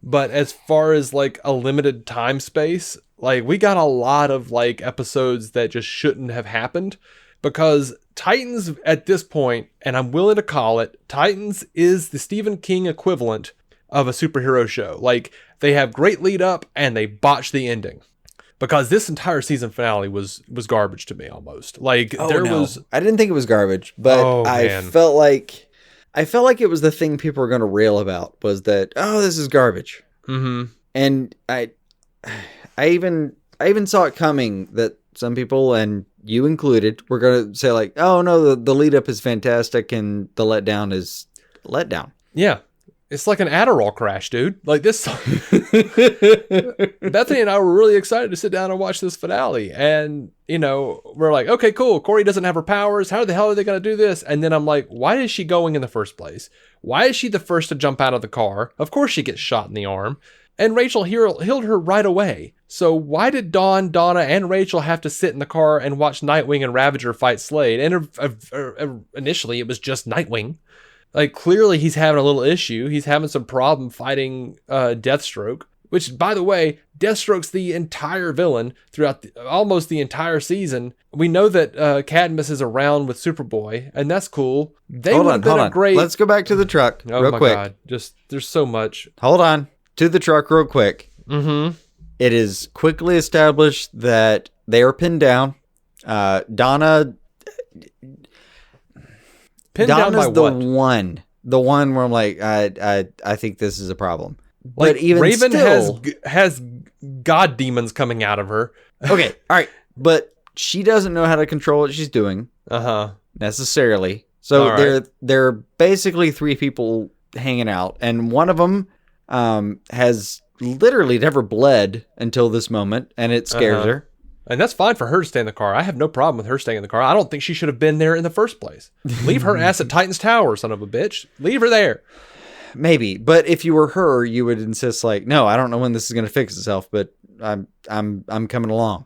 But as far as, like, a limited time space, like, we got a lot of, like, episodes that just shouldn't have happened, because Titans at this point, and I'm willing to call it, Titans is the Stephen King equivalent of a superhero show. Like, they have great lead up and they botch the ending, because this entire season finale was garbage to me almost. Like, I didn't think it was garbage, but I felt like it was the thing people were going to rail about, was that, this is garbage. Mm-hmm. And I even saw it coming that some people, and you included, were going to say, like, oh no, the lead up is fantastic and the letdown is letdown. Yeah. It's like an Adderall crash, dude. Like, this. Bethany and I were really excited to sit down and watch this finale. And, we're like, okay, cool. Corey doesn't have her powers. How the hell are they going to do this? And then I'm like, why is she going in the first place? Why is she the first to jump out of the car? Of course she gets shot in the arm. and Rachel healed her right away. So why did Dawn, Donna, and Rachel have to sit in the car and watch Nightwing and Ravager fight Slade? And initially, it was just Nightwing. Like, clearly he's having a little issue. He's having some problem fighting Deathstroke, which, by the way, Deathstroke's the entire villain throughout almost the entire season. We know that Cadmus is around with Superboy, and that's cool. Hold on. Great... Let's go back to the truck real quick. God. Just, there's so much. Hold on. To the truck real quick. Mm-hmm. It is quickly established that they are pinned down. Donna's down by the what? The one where I'm like, I think this is a problem. Like, but even Raven still, has god demons coming out of her. Okay, all right, but she doesn't know how to control what she's doing. Uh-huh. Necessarily. So there are basically three people hanging out, and one of them has literally never bled until this moment, and it scares her. And that's fine for her to stay in the car. I have no problem with her staying in the car. I don't think she should have been there in the first place. Leave her ass at Titan's Tower, son of a bitch. Leave her there. Maybe, but if you were her, you would insist like, no, I don't know when this is going to fix itself, but I'm coming along.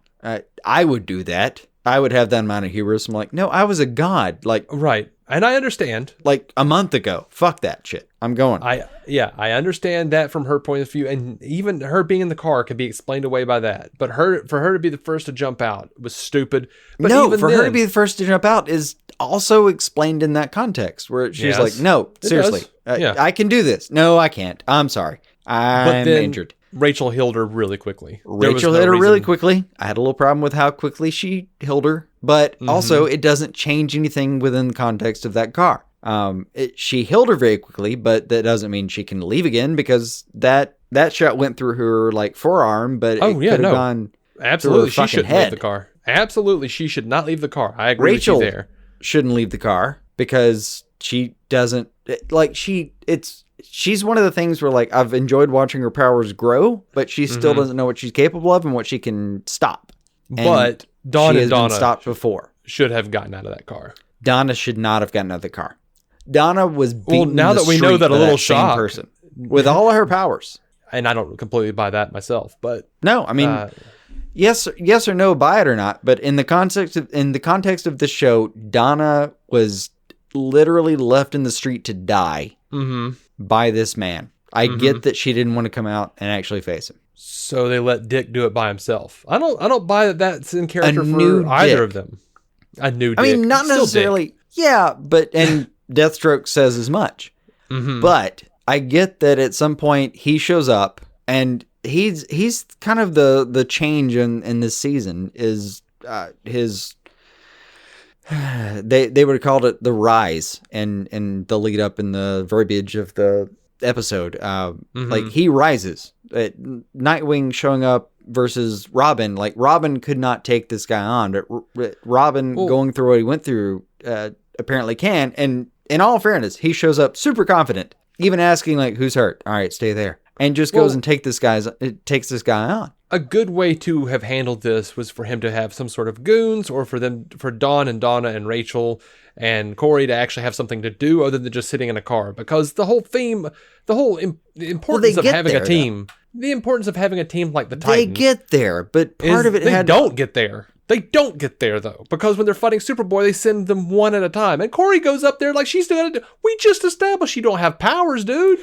I would do that. I would have that amount of hubris. I'm like, no, I was a god. Like, right. And I understand. Like a month ago. Fuck that shit. I'm going. I understand that from her point of view, and even her being in the car can be explained away by that. But for her to be the first to jump out was stupid. But no, for her to be the first to jump out is also explained in that context where she's like, no, seriously, I can do this. No, I can't. I'm sorry. I'm injured. Rachel healed her really quickly. Rachel hit her really quickly. I had a little problem with how quickly she healed her, but also it doesn't change anything within the context of that car. She healed her very quickly, but that doesn't mean she can leave again because that shot went through her like forearm, but it could have gone absolutely. Through her she shouldn't leave the car. Absolutely, she should not leave the car. I agree Rachel with you there. Shouldn't leave the car because she doesn't like she's one of the things where like I've enjoyed watching her powers grow, but she still doesn't know what she's capable of and what she can stop. But Dawn and Donna stopped before. Should have gotten out of that car. Donna should not have gotten out of the car. Donna was beaten now that we know that a little shock person with all of her powers. And I don't completely buy that myself, but no, I mean, yes or no, buy it or not. But in the context of this show, Donna was literally left in the street to die by this man. I get that she didn't want to come out and actually face him. So they let Dick do it by himself. I don't buy that that's in character for either of them. A new Dick. I mean, not necessarily. Yeah, and Deathstroke says as much. But I get that at some point he shows up and he's kind of the change in this season is his. They would have called it the rise and the lead up in the verbiage of the episode. Like he rises. Nightwing showing up versus Robin. Like Robin could not take this guy on, but Robin going through what he went through apparently can. And in all fairness, he shows up super confident, even asking like, "Who's hurt? All right, stay there," and just goes and takes this guy on. A good way to have handled this was for him to have some sort of goons, or for Dawn and Donna and Rachel and Corey to actually have something to do other than just sitting in a car. Because the whole importance of having a team, the importance of having a team like the Titans. They get there, but part of it don't get there. They don't get there though, because when they're fighting Superboy, they send them one at a time, and Corey goes up there like she's gonna do. We just established you don't have powers, dude.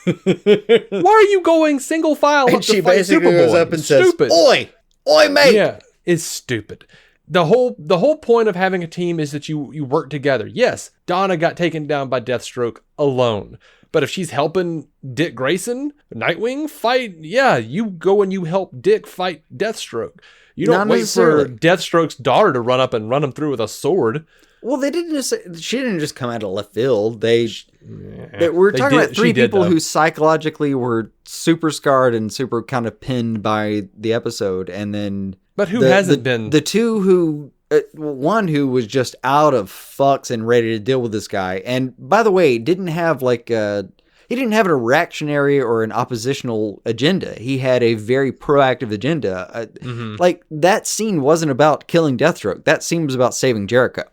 Why are you going single file up to fight Superboy? Goes up and stupid. Says, "Oi, mate!" Yeah, it's stupid. The whole point of having a team is that you work together. Yes, Donna got taken down by Deathstroke alone, but if she's helping Dick Grayson, Nightwing fight, you go and you help Dick fight Deathstroke. You don't wait for Deathstroke's daughter to run up and run him through with a sword. Well, they didn't she didn't just come out of left field. We're talking about three people who psychologically were super scarred and super kind of pinned by the episode. And then, but who hasn't been? The two who, one who was just out of fucks and ready to deal with this guy. And by the way, didn't have he didn't have a reactionary or an oppositional agenda. He had a very proactive agenda. Like that scene wasn't about killing Deathstroke. That scene was about saving Jericho.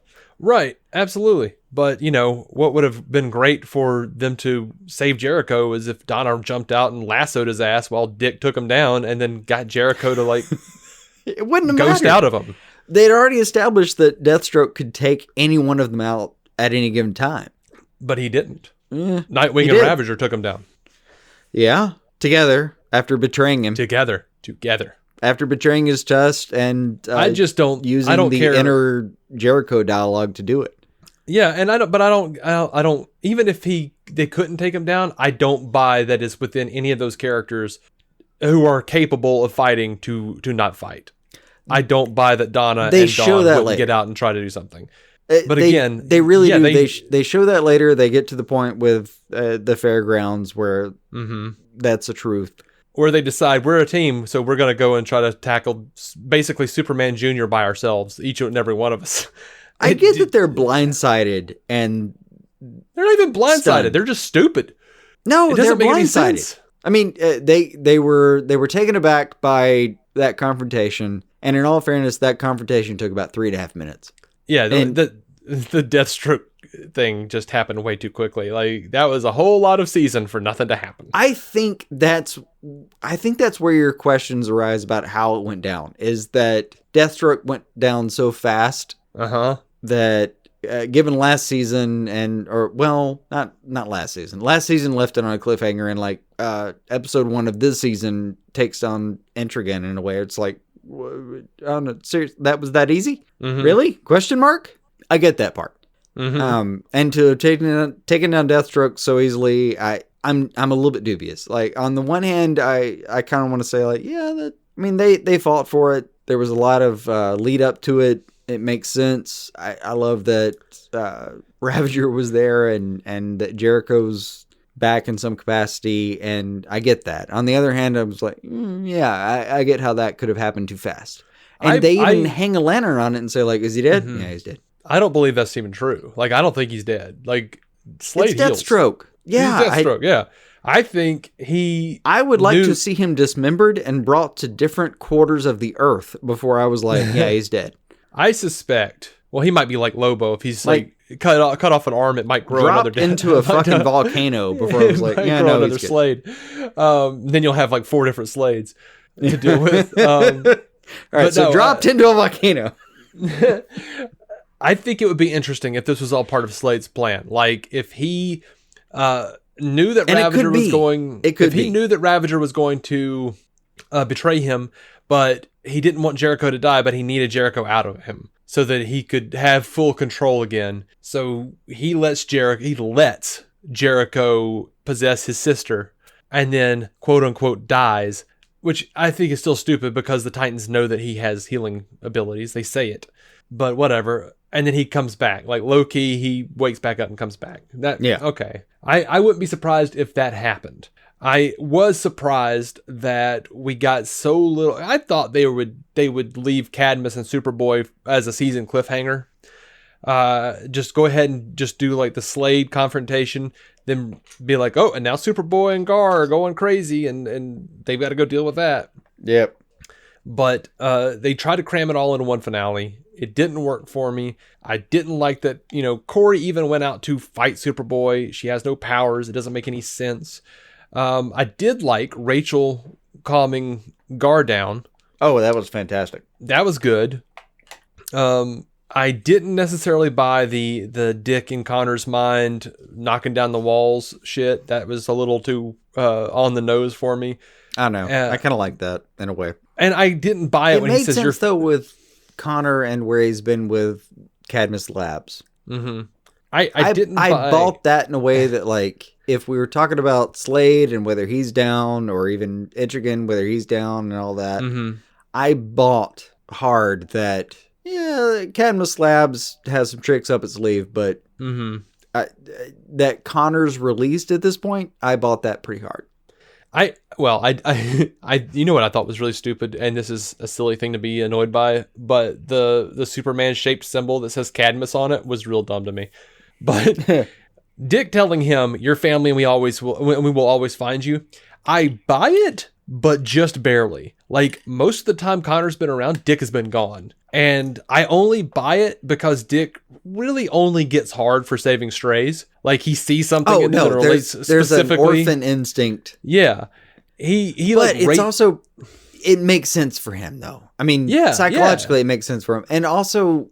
Right, absolutely. But, what would have been great for them to save Jericho is if Donna jumped out and lassoed his ass while Dick took him down and then got Jericho to, like, it wouldn't have ghost mattered. out of him. They'd already established that Deathstroke could take any one of them out at any given time. But he didn't. Yeah, Nightwing and Ravager took him down. Yeah, together, after betraying him. Together. After betraying his trust and I just don't using I don't the care. inner Jericho dialogue to do it. Yeah, and I don't even if they couldn't take him down, I don't buy that it's within any of those characters who are capable of fighting to not fight. I don't buy that Donna and Dawn wouldn't get out and try to do something. But again, they really do. They show that later. They get to the point with the fairgrounds where that's the truth. Where they decide we're a team, so we're going to go and try to tackle basically Superman Jr. by ourselves, each and every one of us. I get that they're blindsided and they're not even blindsided. Stunned. They're just stupid. No, it they're doesn't make any blindsided. sense. I mean, they were taken aback by that confrontation, and in all fairness, that confrontation took about 3.5 minutes. Yeah, the Deathstroke thing just happened way too quickly. Like, that was a whole lot of season for nothing to happen. I think that's where your questions arise about how it went down. Is that Deathstroke went down so fast that given last season not last season. Last season left it on a cliffhanger, and like episode 1 of this season takes on Intrigan in a way. It's like, I don't know, seriously, that was that easy? Really? Question mark? I get that part. And to have taken down Deathstroke so easily, I'm a little bit dubious. Like, on the one hand, I kind of want to say, like, they fought for it. There was a lot of lead up to it. It makes sense. I love that Ravager was there and that Jericho's back in some capacity, and I get that. On the other hand, I was like, I get how that could have happened too fast. And they even hang a lantern on it and say, like, is he dead? Yeah, he's dead. I don't believe that's even true. Like, I don't think he's dead. Like, Slade heals. Deathstroke. Yeah. He's Deathstroke, yeah. I think I would like to see him dismembered and brought to different quarters of the earth before I was like, yeah, he's dead. I suspect, well, he might be like Lobo. If he's like cut off an arm, it might grow another dead. Into a fucking volcano before I was like, yeah, no, another Slade. Then you'll have like 4 different Slades to deal with. All right, so dropped into a volcano. I think it would be interesting if this was all part of Slade's plan. Like, if he knew that Ravager was going... he knew that Ravager was going to betray him, but he didn't want Jericho to die, but he needed Jericho out of him so that he could have full control again. So he lets Jericho possess his sister and then, quote-unquote, dies, which I think is still stupid because the Titans know that he has healing abilities. They say it. But whatever. And then he comes back. Like, low-key, he wakes back up and comes back. Okay. I wouldn't be surprised if that happened. I was surprised that we got so little. I thought they would leave Cadmus and Superboy as a season cliffhanger. Just go ahead and just do like the Slade confrontation, then be like, oh, and now Superboy and Gar are going crazy, and they've got to go deal with that. Yep. But they tried to cram it all into one finale. It didn't work for me. I didn't like that, Corey even went out to fight Superboy. She has no powers. It doesn't make any sense. I did like Rachel calming Gar down. Oh, that was fantastic. That was good. I didn't necessarily buy the Dick in Connor's mind knocking down the walls shit. That was a little too on the nose for me. I know. I kind of like that in a way. And I didn't buy it when he says you're... It made sense, though, with Connor and where he's been with Cadmus Labs. Mm-hmm. I bought that in a way that, like, if we were talking about Slade and whether he's down, or even Intrigan, whether he's down and all that, I bought hard that, Cadmus Labs has some tricks up its sleeve, but that Connor's released at this point, I bought that pretty hard. I you know what I thought was really stupid, and this is a silly thing to be annoyed by, but the Superman shaped symbol that says Cadmus on it was real dumb to me. But Dick telling him, your family and we will always find you. I buy it, but just barely. Like, most of the time Connor's been around, Dick has been gone. And I only buy it because Dick really only gets hard for saving strays. Like, he sees something in them that relates there's specifically. an orphan instinct. Yeah. He but it's also, it makes sense for him, though. I mean, psychologically, it makes sense for him. And also,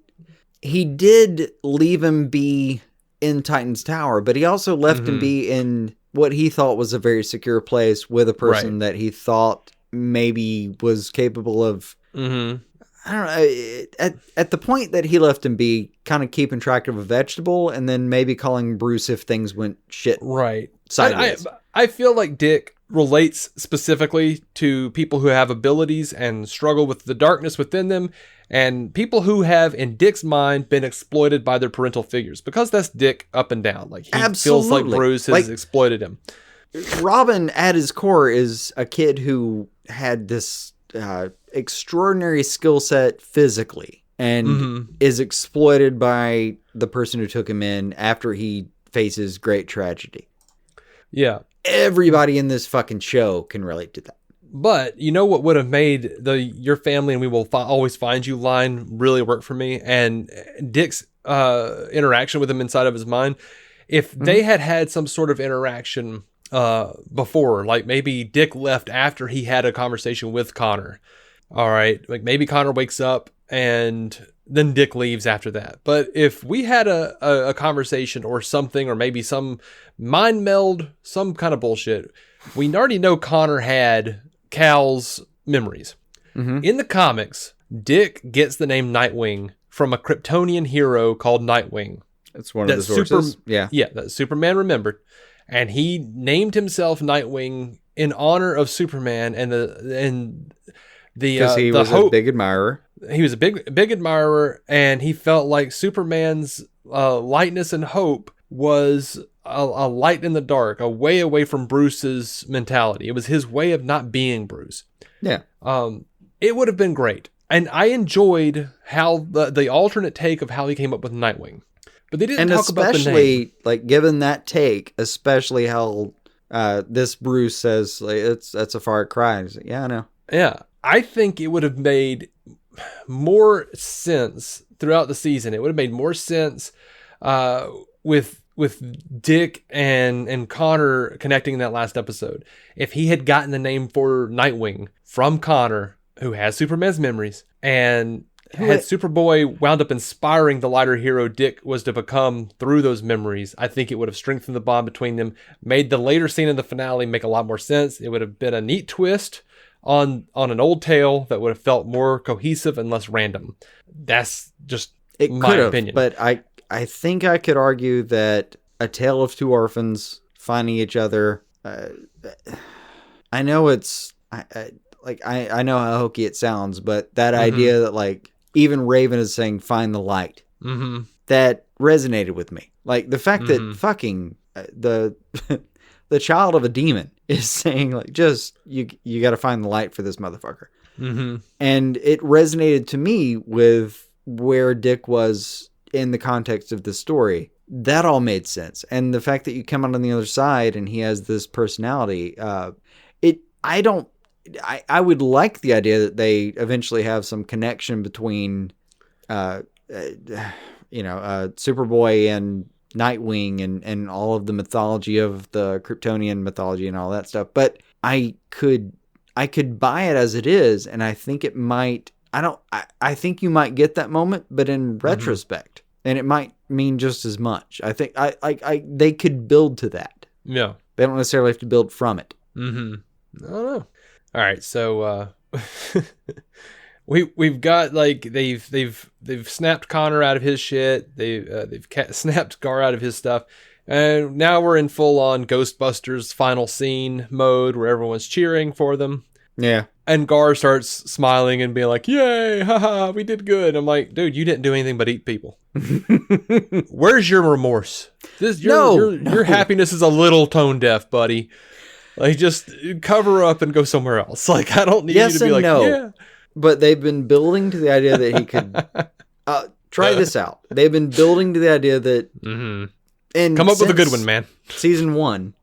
he did leave him be in Titan's Tower, but he also left him be in what he thought was a very secure place with a person that he thought maybe was capable of, I don't know, at the point that he left him be, kind of keeping track of a vegetable and then maybe calling Bruce if things went shit sideways. I feel like Dick relates specifically to people who have abilities and struggle with the darkness within them, and people who have, in Dick's mind, been exploited by their parental figures, because that's Dick up and down. Like, he feels like Bruce has exploited him. Robin, at his core, is a kid who had this extraordinary skill set physically and is exploited by the person who took him in after he faces great tragedy. Yeah. Everybody in this fucking show can relate to that. But you know what would have made your family and we will always find you line really work for me? And Dick's interaction with him inside of his mind, if they had some sort of interaction before, like maybe Dick left after he had a conversation with Connor. All right. Like, maybe Connor wakes up and then Dick leaves after that. But if we had a conversation or something, or maybe some mind meld, some kind of bullshit, we already know Connor had Cal's memories. In the comics, Dick gets the name Nightwing from a Kryptonian hero called Nightwing. That's one of the sources. Yeah, that Superman remembered. And he named himself Nightwing in honor of Superman and because he was a big admirer. He was a big admirer, and he felt like Superman's lightness and hope was a light in the dark, a way away from Bruce's mentality. It was his way of not being Bruce. Yeah. It would have been great. And I enjoyed how the alternate take of how he came up with Nightwing. But they didn't talk about the name. Especially, like, given that take, especially how this Bruce says, like, that's a far cry. He's like, yeah, I know. Yeah. I think it would have made more sense throughout the season. It would have made more sense with Dick and Connor connecting in that last episode if he had gotten the name for Nightwing from Connor, who has Superman's memories, and had Superboy wound up inspiring the lighter hero Dick was to become through those memories. I think it would have strengthened the bond between them, made the later scene in the finale make a lot more sense. It would have been a neat twist on an old tale that would have felt more cohesive and less random. That's just my opinion. But I think I could argue that A Tale of Two Orphans finding each other, I know it's I know how hokey it sounds, but that idea that, like, even Raven is saying find the light, that resonated with me. Like, the fact that fucking the child of a demon is saying, like, just you got to find the light for this motherfucker. And it resonated to me with where Dick was in the context of the story. That all made sense. And the fact that you come out on the other side and he has this personality, I would like the idea that they eventually have some connection between, Superboy and Nightwing and all of the mythology of the Kryptonian mythology and all that stuff. But I could buy it as it is, and I think it might. I think you might get that moment, but in retrospect, and it might mean just as much. I think they could build to that. Yeah, they don't necessarily have to build from it. I don't know. All right, so we've got, like, they've snapped Connor out of his shit. They've snapped Gar out of his stuff, and now we're in full on Ghostbusters final scene mode where everyone's cheering for them. Yeah, and Gar starts smiling and being like, "Yay, haha, we did good." I'm like, dude, you didn't do anything but eat people. Where's your remorse? Your happiness is a little tone deaf, buddy. Like, just cover up and go somewhere else. Like, I don't need you to be like, yeah. But they've been building to the idea that he could try this out. They've been building to the idea that, and come up with a good one, man. Season 1,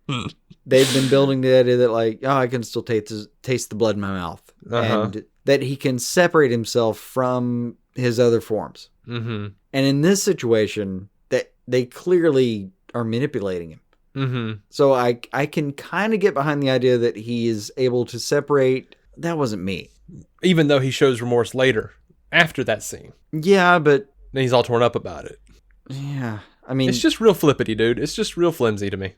they've been building the idea that like, oh, I can still taste the blood in my mouth, and that he can separate himself from his other forms. Mm-hmm. And in this situation, that they clearly are manipulating him. Mm-hmm. So I can kind of get behind the idea that he is able to separate. That wasn't me. Even though he shows remorse later, after that scene. Yeah, but then he's all torn up about it. Yeah, I mean, it's just real flippity, dude. It's just real flimsy to me.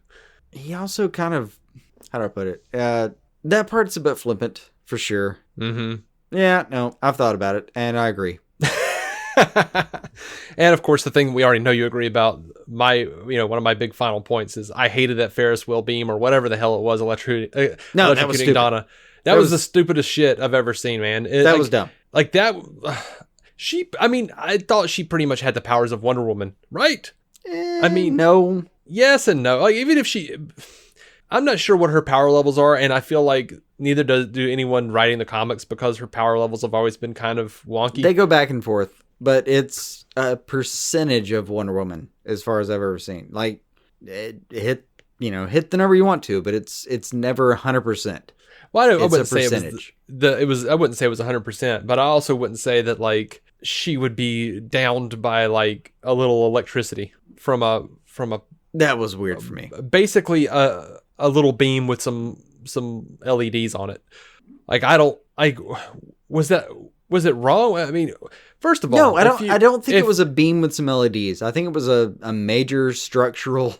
He also kind of, how do I put it? That part's a bit flippant for sure. Mm-hmm. Yeah, no, I've thought about it, and I agree. And of course, the thing we already know you agree about, one of my big final points is I hated that Ferris wheel beam or whatever the hell it was, electrocuting that was stupid. Donna. That was the stupidest shit I've ever seen, man. That was dumb. Like that. I thought she pretty much had the powers of Wonder Woman, right? No. Yes and no. Like even if I'm not sure what her power levels are, and I feel like neither do anyone writing the comics because her power levels have always been kind of wonky. They go back and forth, but it's a percentage of Wonder Woman as far as I've ever seen. Like it hit the number you want to, but it's never 100%. Well, I wouldn't say percentage. I wouldn't say it was 100%, but I also wouldn't say that like she would be downed by like a little electricity from a. That was weird for me. Basically, a little beam with some LEDs on it. Like was it wrong? I mean, first of all, no, I don't think it was a beam with some LEDs. I think it was a major structural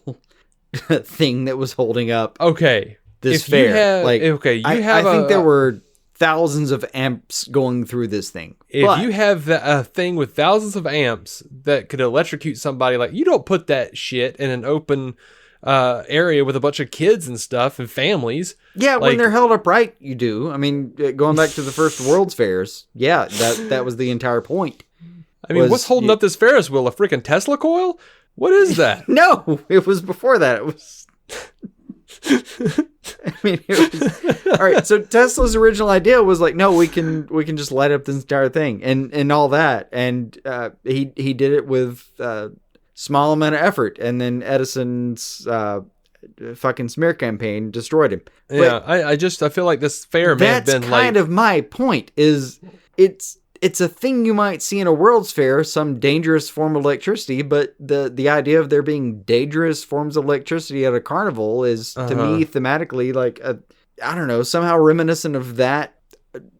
thing that was holding up. Okay. This fair. I think there were thousands of amps going through this thing. If you have a thing with thousands of amps that could electrocute somebody, like you don't put that shit in an open area with a bunch of kids and stuff and families. Yeah, when they're held upright, you do. I mean, going back to the first World's Fairs, yeah, that was the entire point. I mean, what's holding up this Ferris wheel? A freaking Tesla coil? What is that? No, it was before that. It was... I mean, all right. So Tesla's original idea was like, no, we can just light up this entire thing and all that, and he did it with small amount of effort, and then Edison's fucking smear campaign destroyed him. Yeah, I feel like this fair may have been that's kind of my point. Is it's a thing you might see in a World's Fair, some dangerous form of electricity, but the idea of there being dangerous forms of electricity at a carnival is, to me, thematically, like, I don't know, somehow reminiscent of that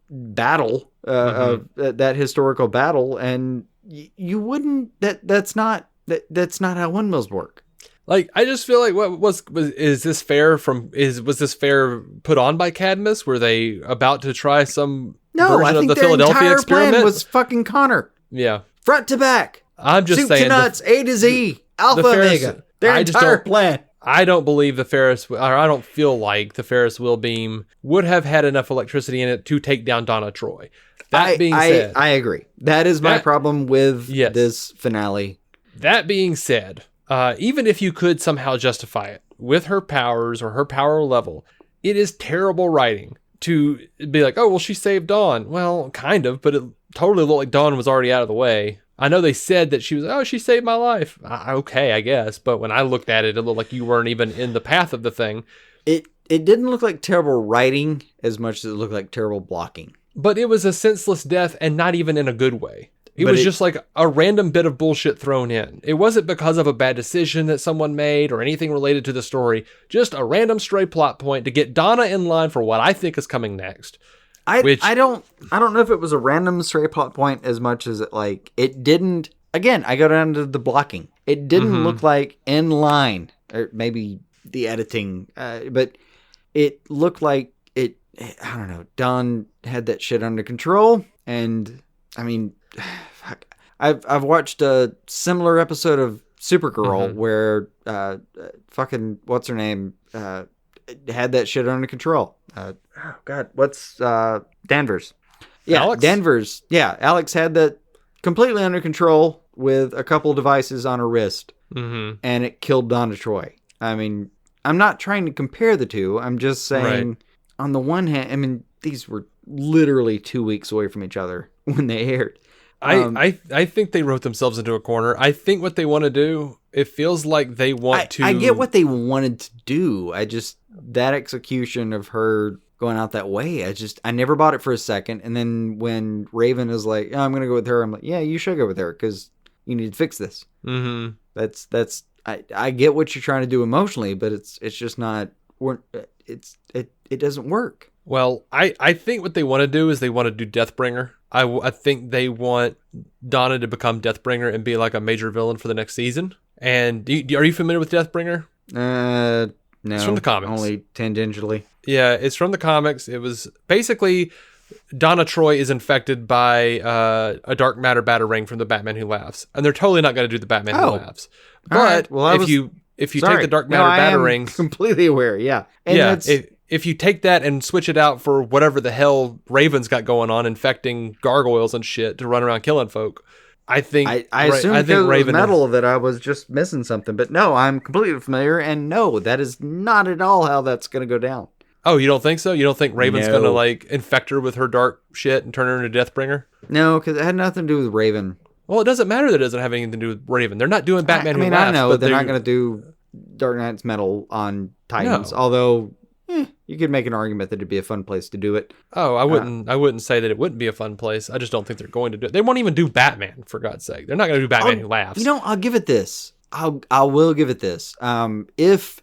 battle, of that historical battle, and you wouldn't, that's not how windmills work. Like, I just feel like was this fair was this fair put on by Cadmus? Were they about to try some version of the Philadelphia experiment? Plan was fucking Connor. Yeah. Front to back. I'm just saying. Soup to nuts, A to Z, Alpha Omega. Their entire plan. I don't believe I don't feel like the Ferris wheel beam would have had enough electricity in it to take down Donna Troy. That being said, I agree. That is my problem with this finale. That being said, even if you could somehow justify it with her powers or her power level, it is terrible writing to be like, oh, well, she saved Dawn. Well, kind of, but it totally looked like Dawn was already out of the way. I know they said that she saved my life. Okay, I guess. But when I looked at it, it looked like you weren't even in the path of the thing. It didn't look like terrible writing as much as it looked like terrible blocking. But it was a senseless death, and not even in a good way. It was just like a random bit of bullshit thrown in. It wasn't because of a bad decision that someone made or anything related to the story. Just a random stray plot point to get Donna in line for what I think is coming next. I don't know if it was a random stray plot point as much as it didn't. Again, I go down to the blocking. It didn't look like in line, or maybe the editing, but it looked like it. I don't know. Dawn had that shit under control, and I mean. Fuck. I've watched a similar episode of Supergirl where fucking what's her name had that shit under control. Oh God, what's Danvers? Yeah, Alex? Danvers. Yeah, Alex had that completely under control with a couple devices on her wrist, and it killed Donna Troy. I mean, I'm not trying to compare the two. I'm just saying, on the one hand, I mean, these were literally 2 weeks away from each other when they aired. I think they wrote themselves into a corner. I think what they want to do, it feels like they want to. I get what they wanted to do. That execution of her going out that way, I never bought it for a second. And then when Raven is like, oh, I'm going to go with her, I'm like, yeah, you should go with her because you need to fix this. Mm-hmm. I get what you're trying to do emotionally, but it's just not, it doesn't work. Well, I think what they want to do is they want to do Deathbringer. I think they want Donna to become Deathbringer and be like a major villain for the next season. And are you familiar with Deathbringer? No. It's from the comics. Only tangentially. Yeah, it's from the comics. It was basically Donna Troy is infected by a dark matter batarang from the Batman Who Laughs. And they're totally not going to do the Batman Who Laughs. But right. Well, if you take the dark matter batarang... I'm completely aware, yeah. And if you take that and switch it out for whatever the hell Raven's got going on, infecting gargoyles and shit to run around killing folk, I think I assumed because Raven was metal that I was just missing something. But no, I'm completely familiar, and no, that is not at all how that's going to go down. Oh, you don't think so? You don't think Raven's going to like infect her with her dark shit and turn her into Deathbringer? No, because it had nothing to do with Raven. Well, it doesn't matter that it doesn't have anything to do with Raven. They're not doing Batman Who Laughs. I know, but they're not going to do Dark Knight's metal on Titans, although... you could make an argument that it'd be a fun place to do it. Oh, I wouldn't say that it wouldn't be a fun place. I just don't think they're going to do it. They won't even do Batman, for God's sake. They're not going to do Batman Who Laughs. You know, I'll give it this. I will give it this. If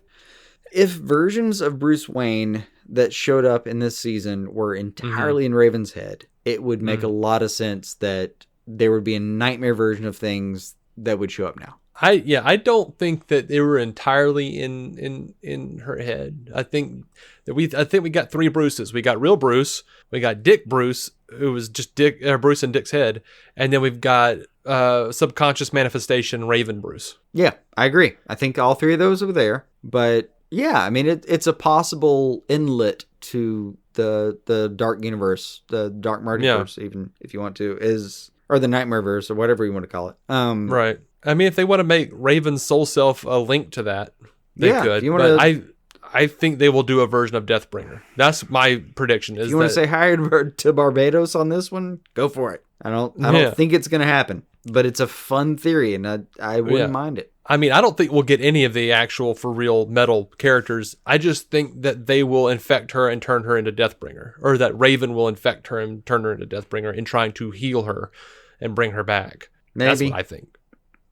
versions of Bruce Wayne that showed up in this season were entirely in Raven's head, it would make a lot of sense that there would be a nightmare version of things that would show up now. I don't think that they were entirely in her head. I think we got three Bruces. We got real Bruce, we got Dick Bruce, who was just Bruce in Dick's head, and then we've got subconscious manifestation Raven Bruce. Yeah, I agree. I think all three of those are there. But yeah, I mean it's a possible inlet to the dark universe, the dark multiverse, even if you want to, or the Nightmareverse or whatever you want to call it. Right. I mean, if they want to make Raven's soul self a link to that, they could. But I think they will do a version of Deathbringer. That's my prediction. If you want to say hi to Barbados on this one, go for it. I don't think it's going to happen, but it's a fun theory, and I wouldn't mind it. I mean, I don't think we'll get any of the actual for real metal characters. I just think that they will infect her and turn her into Deathbringer, or that Raven will infect her and turn her into Deathbringer in trying to heal her and bring her back. Maybe. That's what I think.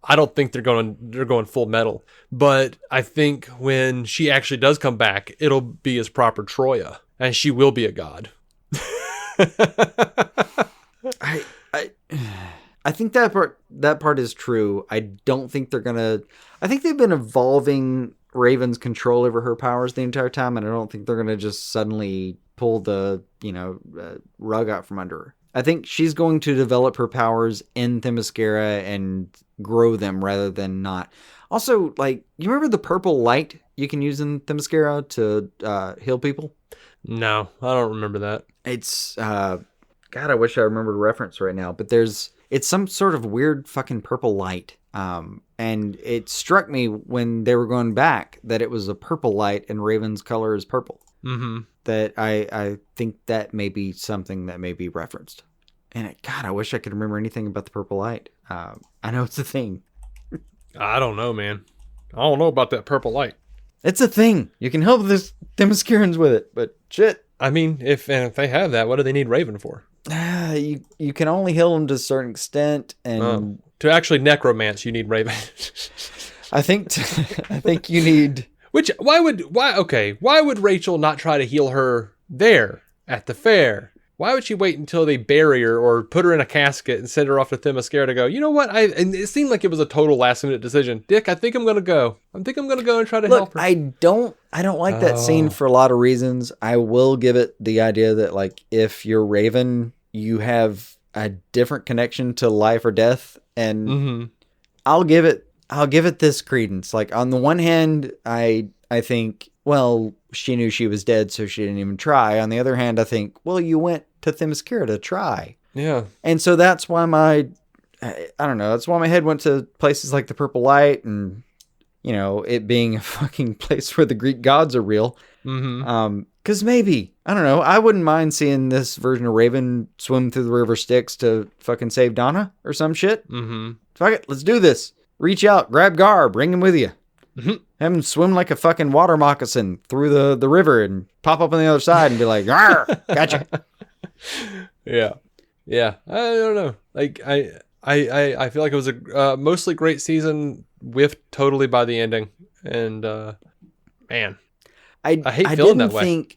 I don't think they're going full metal, but I think when she actually does come back, it'll be as proper Troya, and she will be a god. I think that part is true. I don't think they're gonna. I think they've been evolving Raven's control over her powers the entire time, and I don't think they're gonna just suddenly pull the rug out from under her. I think she's going to develop her powers in Themyscira and grow them rather than not. Also, like, you remember the purple light you can use in Themyscira to heal people? No, I don't remember that. It's, God, I wish I remembered a reference right now, but it's some sort of weird fucking purple light. And it struck me when they were going back that it was a purple light and Raven's color is purple. Mm-hmm. That I think that may be something that may be referenced. And God, I wish I could remember anything about the purple light. I know it's a thing. I don't know, man. I don't know about that purple light. It's a thing. You can help the Themyscirans with it, but shit. I mean, if they have that, what do they need Raven for? You can only heal them to a certain extent, and to actually necromance, you need Raven. I think you need. Why would Rachel not try to heal her there at the fair? Why would she wait until they bury her or put her in a casket and send her off to Themyscira to go, you know what? And it seemed like it was a total last minute decision. Dick, I think I'm going to go. I think I'm going to go and try to help her. I don't like that scene for a lot of reasons. I will give it the idea that, like, if you're Raven, you have a different connection to life or death. And I'll give it this credence. Like, on the one hand, I think, well, she knew she was dead, so she didn't even try. On the other hand, I think, well, you went to Themyscira to try. Yeah. And so that's why I don't know, that's why my head went to places like the Purple Light and, it being a fucking place where the Greek gods are real. Mm-hmm. Because maybe, I don't know, I wouldn't mind seeing this version of Raven swim through the river Styx to fucking save Donna or some shit. Mm-hmm. Fuck it, let's do this. Reach out, grab Gar, bring him with you. Mm-hmm. Have him swim like a fucking water moccasin through the river and pop up on the other side and be like, "Arr, gotcha." Yeah. I don't know. Like I feel like it was a mostly great season, whiffed totally by the ending, and man, I hate feeling that way.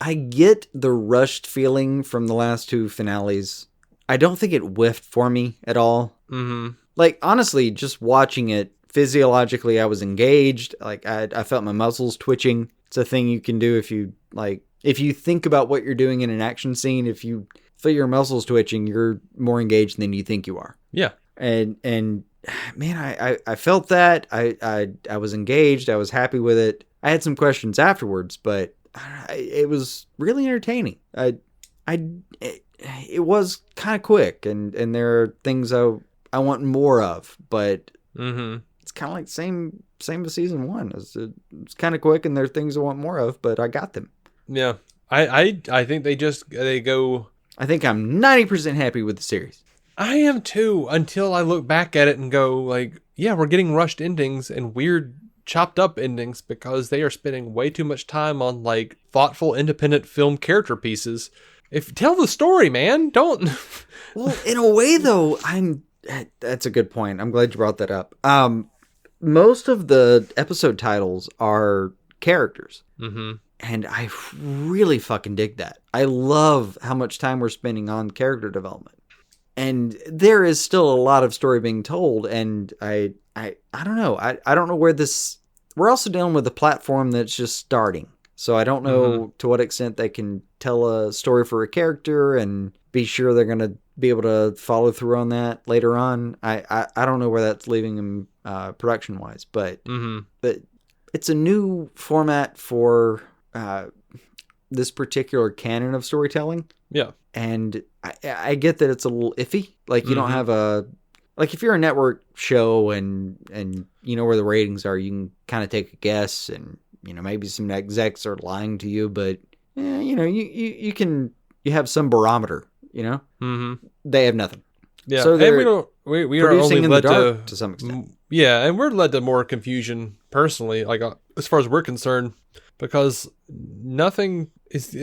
I get the rushed feeling from the last two finales. I don't think it whiffed for me at all. Mm-hmm. Like, honestly, just watching it, physiologically, I was engaged. Like, I felt my muscles twitching. It's a thing you can do if you think about what you're doing in an action scene. If you feel your muscles twitching, you're more engaged than you think you are. Yeah. And man, I felt that. I was engaged. I was happy with it. I had some questions afterwards, but it was really entertaining. It was kind of quick, and there are things I want more of, but it's kind of like same as season one. It's kind of quick, and there are things I want more of, but I got them. Yeah, I think they go. I think I'm 90% happy with the series. I am too, until I look back at it and go like, yeah, we're getting rushed endings and weird chopped up endings because they are spending way too much time on like thoughtful independent film character pieces. Tell the story, man. Don't. Well, in a way though, that's a good point. I'm glad you brought that up. Most of the episode titles are characters. Mm-hmm. And I really fucking dig that. I love how much time we're spending on character development. And there is still a lot of story being told, and I don't know. I don't know where this... We're also dealing with a platform that's just starting. So I don't know to what extent they can tell a story for a character and be sure they're going to be able to follow through on that later on. I don't know where that's leaving them production-wise, but it's a new format for this particular canon of storytelling. Yeah. And I get that it's a little iffy. Like, you don't have like, if you're a network show and you know where the ratings are, you can kind of take a guess, and, you know, maybe some execs are lying to you, but, you know, you have some barometer, you know? Mm-hmm. They have nothing. Yeah. So we are only in led the dark to some extent. Yeah. And we're led to more confusion personally, like as far as we're concerned, because nothing is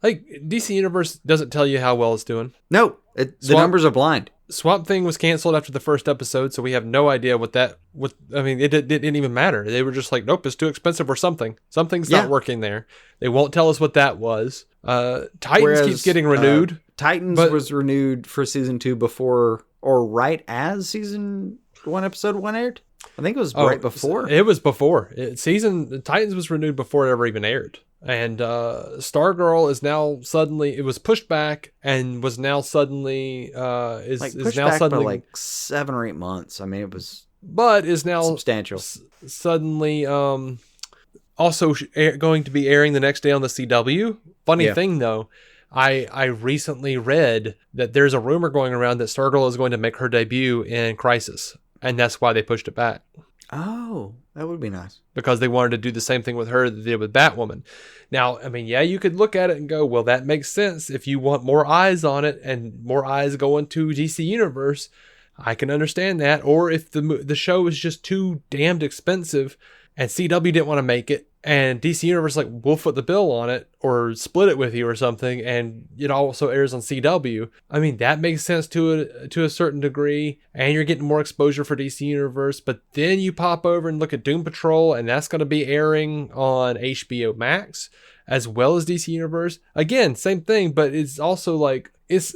like DC Universe doesn't tell you how well it's doing. No, the numbers are blind. Swamp Thing was canceled after the first episode, so we have no idea it didn't even matter. They were just like, nope, it's too expensive or something. Something's not working there. They won't tell us what that was. Titans keeps getting renewed. Titans was renewed for season 2 before, or right as season 1, episode 1 aired. I think it was right before. It was before. Titans was renewed before it ever even aired. And Stargirl is now suddenly, it was pushed back and was now suddenly pushed back by like 7 or 8 months. I mean, it was, but is now substantial. Suddenly also going to be airing the next day on the CW. Funny thing though, I recently read that there's a rumor going around that Stargirl is going to make her debut in Crisis, and that's why they pushed it back. Oh, that would be nice. Because they wanted to do the same thing with her that they did with Batwoman. Now, I mean, yeah, you could look at it and go, well, that makes sense. If you want more eyes on it and more eyes going to DC Universe, I can understand that. Or if the show is just too damned expensive and CW didn't want to make it, and DC Universe like, we'll foot the bill on it or split it with you or something, and it also airs on CW. I mean, that makes sense to a certain degree, and you're getting more exposure for DC Universe. But then you pop over and look at Doom Patrol, and that's going to be airing on HBO Max as well as DC Universe. Again, same thing, but it's also like, it's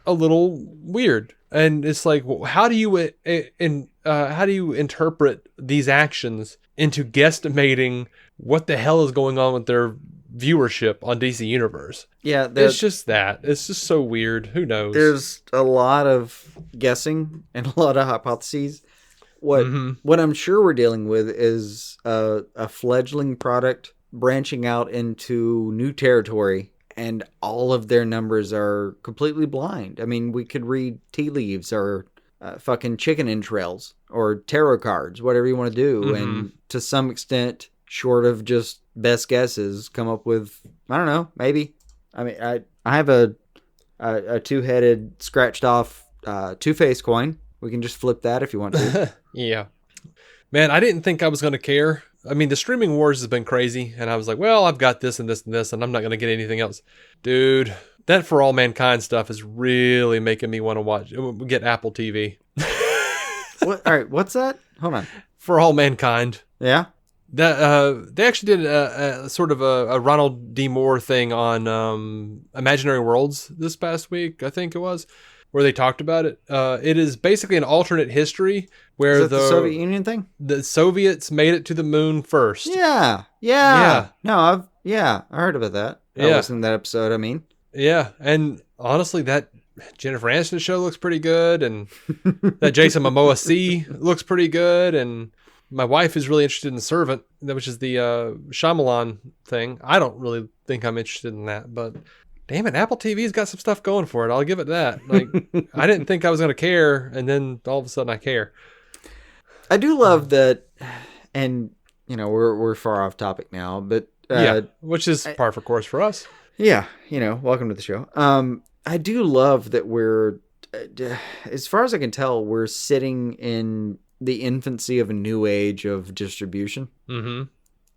a little weird. And it's like, how do you interpret these actions into guesstimating what the hell is going on with their viewership on DC Universe? Yeah, it's just that. It's just so weird. Who knows? There's a lot of guessing and a lot of hypotheses. What I'm sure we're dealing with is a fledgling product branching out into new territory, and all of their numbers are completely blind. I mean, we could read tea leaves or fucking chicken entrails or tarot cards, whatever you want to do. And to some extent, short of just best guesses, come up with, I don't know, maybe. I mean, I have a two-headed, scratched off Two-Face coin. We can just flip that if you want to. Yeah. Man, I didn't think I was going to care. I mean, the streaming wars has been crazy, and I was like, well, I've got this and this and this, and I'm not going to get anything else. Dude, that For All Mankind stuff is really making me want to get Apple TV. What? All right, what's that? Hold on. For All Mankind. Yeah? That they actually did a sort of a Ronald D. Moore thing on Imaginary Worlds this past week, I think it was, where they talked about it. It is basically an alternate history where Is that the Soviet Union thing? The Soviets made it to the moon first. Yeah. No, I heard about that. I listened to that episode, I mean. Yeah, and honestly, that Jennifer Aniston show looks pretty good, and that Jason Momoa looks pretty good, and my wife is really interested in The Servant, which is the Shyamalan thing. I don't really think I'm interested in that, but damn it, Apple TV's got some stuff going for it. I'll give it that. Like, I didn't think I was going to care, and then all of a sudden I care. I do love that, and we're far off topic now, but which is par for course for us. Yeah, welcome to the show. I do love that we're, as far as I can tell, we're sitting in the infancy of a new age of distribution. Mm-hmm.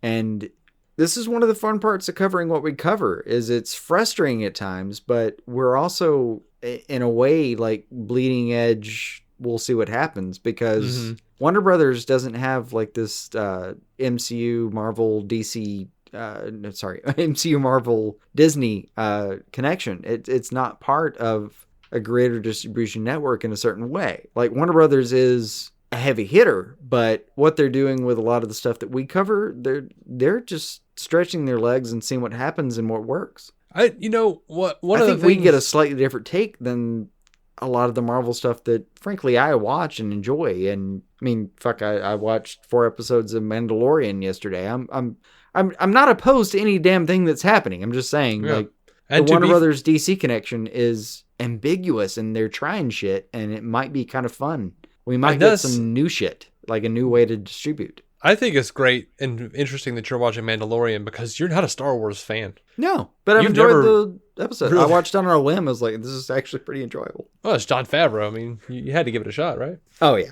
And this is one of the fun parts of covering what we cover, is it's frustrating at times, but we're also, in a way, like bleeding edge. We'll see what happens, because Warner Brothers doesn't have like this MCU, Marvel, DC, MCU, Marvel, Disney connection. It's not part of a greater distribution network in a certain way. Like Warner Brothers is a heavy hitter, but what they're doing with a lot of the stuff that we cover, they're just stretching their legs and seeing what happens and what works. I think we get a slightly different take than a lot of the Marvel stuff that, frankly, I watch and enjoy. And I mean, I watched 4 episodes of Mandalorian yesterday. I'm not opposed to any damn thing that's happening. I'm just saying, like, and the Warner Brothers DC connection is ambiguous, and they're trying shit, and it might be kind of fun. We might get some new shit, like a new way to distribute. I think it's great and interesting that you're watching Mandalorian, because you're not a Star Wars fan. No, but I've enjoyed the episode. Really? I watched on a whim. I was like, this is actually pretty enjoyable. Well, it's Jon Favreau. I mean, you had to give it a shot, right? Oh, yeah.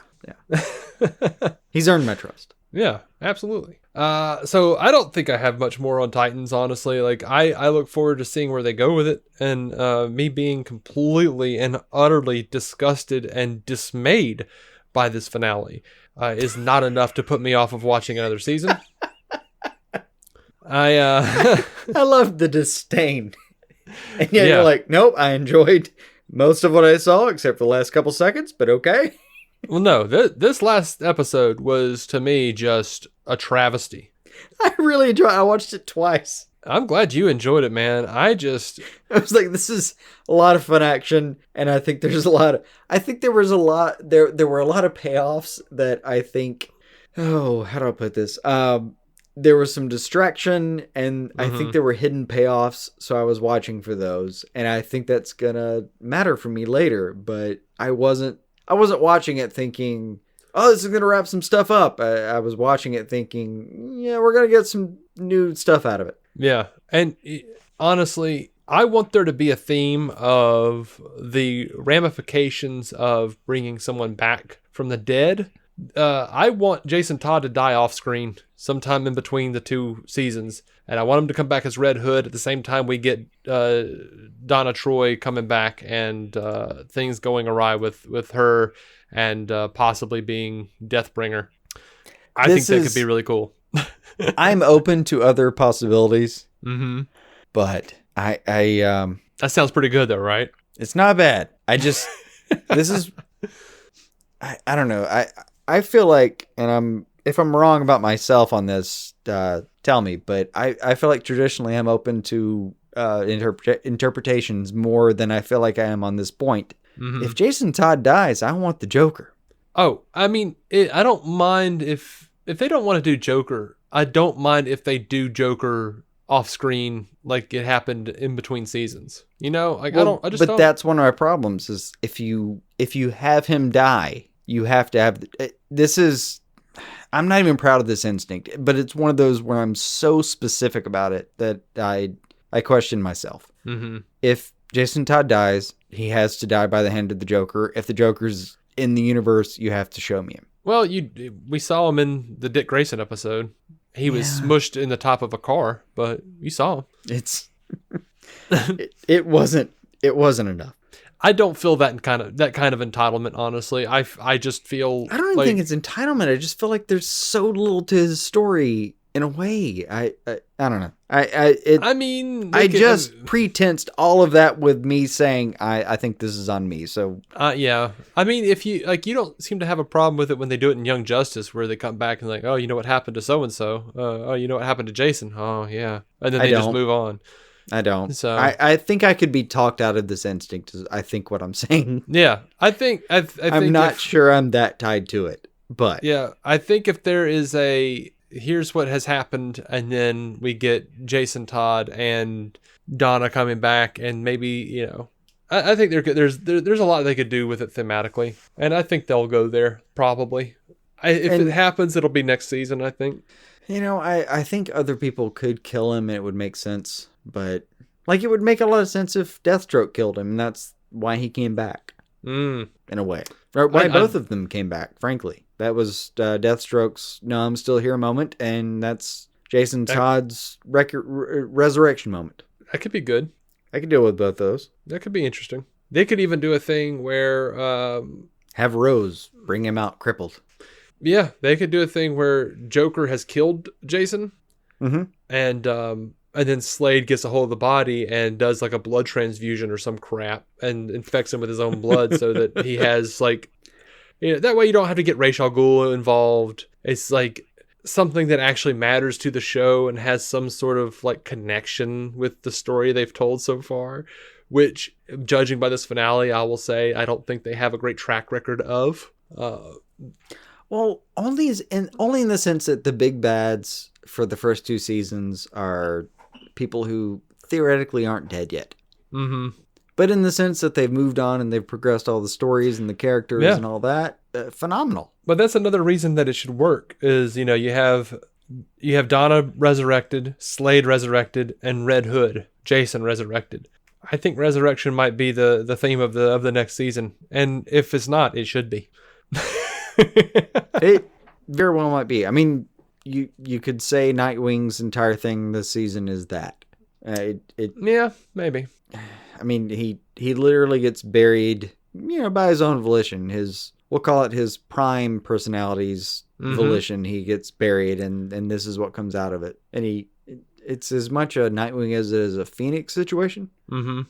He's earned my trust. Yeah, absolutely. So I don't think I have much more on Titans, honestly. Like, I look forward to seeing where they go with it, and me being completely and utterly disgusted and dismayed by this finale is not enough to put me off of watching another season. I love the disdain. And yet you're like, nope, I enjoyed most of what I saw except for the last couple seconds, but okay. Well, no, this last episode was, to me, just a travesty. I really enjoyed it. I watched it twice. I'm glad you enjoyed it, man. I was like, this is a lot of fun action, and I think there were a lot of payoffs that I think, how do I put this? There was some distraction, and I think there were hidden payoffs, so I was watching for those, and I think that's gonna matter for me later, but I wasn't watching it thinking, oh, this is going to wrap some stuff up. I was watching it thinking, yeah, we're going to get some new stuff out of it. Yeah. And honestly, I want there to be a theme of the ramifications of bringing someone back from the dead. I want Jason Todd to die off screen sometime in between the 2 seasons. And I want him to come back as Red Hood at the same time we get Donna Troy coming back, and things going awry with her, and possibly being Deathbringer. I think that could be really cool. I'm open to other possibilities, but I that sounds pretty good though, right? It's not bad. I just I don't know. I feel like, and if I'm wrong about myself on this, tell me, but I feel like traditionally I'm open to interpretations more than I feel like I am on this point. If Jason Todd dies, I want the Joker. Oh, I mean, I don't mind if they don't want to do Joker. I don't mind if they do Joker off screen, like it happened in between seasons. Like, well, that's one of my problems is if you have him die, you have to have this is I'm not even proud of this instinct, but it's one of those where I'm so specific about it that I question myself. Mm-hmm. If Jason Todd dies, he has to die by the hand of the Joker. If the Joker's in the universe, you have to show me him. Well, we saw him in the Dick Grayson episode. He was smushed in the top of a car, but you saw him. It wasn't enough. I don't feel that kind of entitlement, honestly. I just feel I don't even think it's entitlement. I just feel like there's so little to his story in a way. I don't know. I just pretensed all of that with me saying I think this is on me. So yeah. I mean, if you you don't seem to have a problem with it when they do it in Young Justice, where they come back and like, oh, you know what happened to so and so? Oh, you know what happened to Jason? Oh, yeah, and then they just move on. I don't. So I think I could be talked out of this instinct. Is I think what I'm saying. Yeah, I think I'm not sure I'm that tied to it, but yeah, I think if there is here's what has happened, and then we get Jason Todd and Donna coming back, and maybe I think there's a lot they could do with it thematically, and I think they'll go there probably. If it happens, it'll be next season, I think. I think other people could kill him and it would make sense. But, it would make a lot of sense if Deathstroke killed him, and that's why he came back. In a way. Or why both of them came back, frankly. That was Deathstroke's "No, I'm still here" moment, and that's Jason Todd's resurrection moment. That could be good. I could deal with both those. That could be interesting. They could even do a thing where... have Rose bring him out crippled. Yeah, they could do a thing where Joker has killed Jason, and then Slade gets a hold of the body and does like a blood transfusion or some crap and infects him with his own blood so that he has that way you don't have to get Ra's al Ghul involved. It's like something that actually matters to the show and has some sort of connection with the story they've told so far, which, judging by this finale, I will say I don't think they have a great track record of. Well, only in the sense that the big bads for the first two seasons are people who theoretically aren't dead yet. Mm-hmm. But in the sense that they've moved on and they've progressed all the stories and the characters and all that, phenomenal. But that's another reason that it should work is, you have Donna resurrected, Slade resurrected, and Red Hood, Jason resurrected. I think resurrection might be the theme of the next season. And if it's not, it should be. It very well might be. I mean, you could say Nightwing's entire thing this season is that. Yeah, maybe. I mean, he literally gets buried, by his own volition. We'll call it his prime personality's volition. He gets buried, and this is what comes out of it. And it's as much a Nightwing as it is a Phoenix situation. Mm-hmm.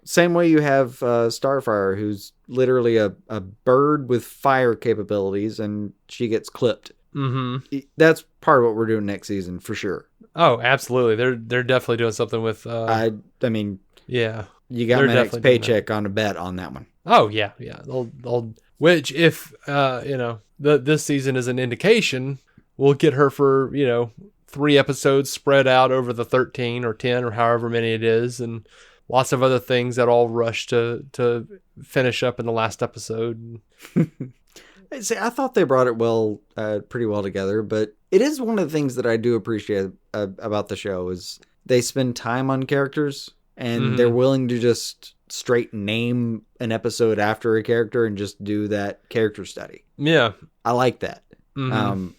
Same way you have Starfire, who's literally a bird with fire capabilities, and she gets clipped. Mm-hmm. That's part of what we're doing next season, for sure. Oh, absolutely. They're definitely doing something with... I mean... Yeah. You got my next paycheck on a bet on that one. Oh, yeah. They'll which, if, this season is an indication, we'll get her for, 3 episodes spread out over the 13 or 10 or however many it is, and lots of other things that all rush to finish up in the last episode. See, I thought they brought it pretty well together, but it is one of the things that I do appreciate about the show is they spend time on characters and they're willing to just straight name an episode after a character and just do that character study. Yeah. I like that. Mm-hmm.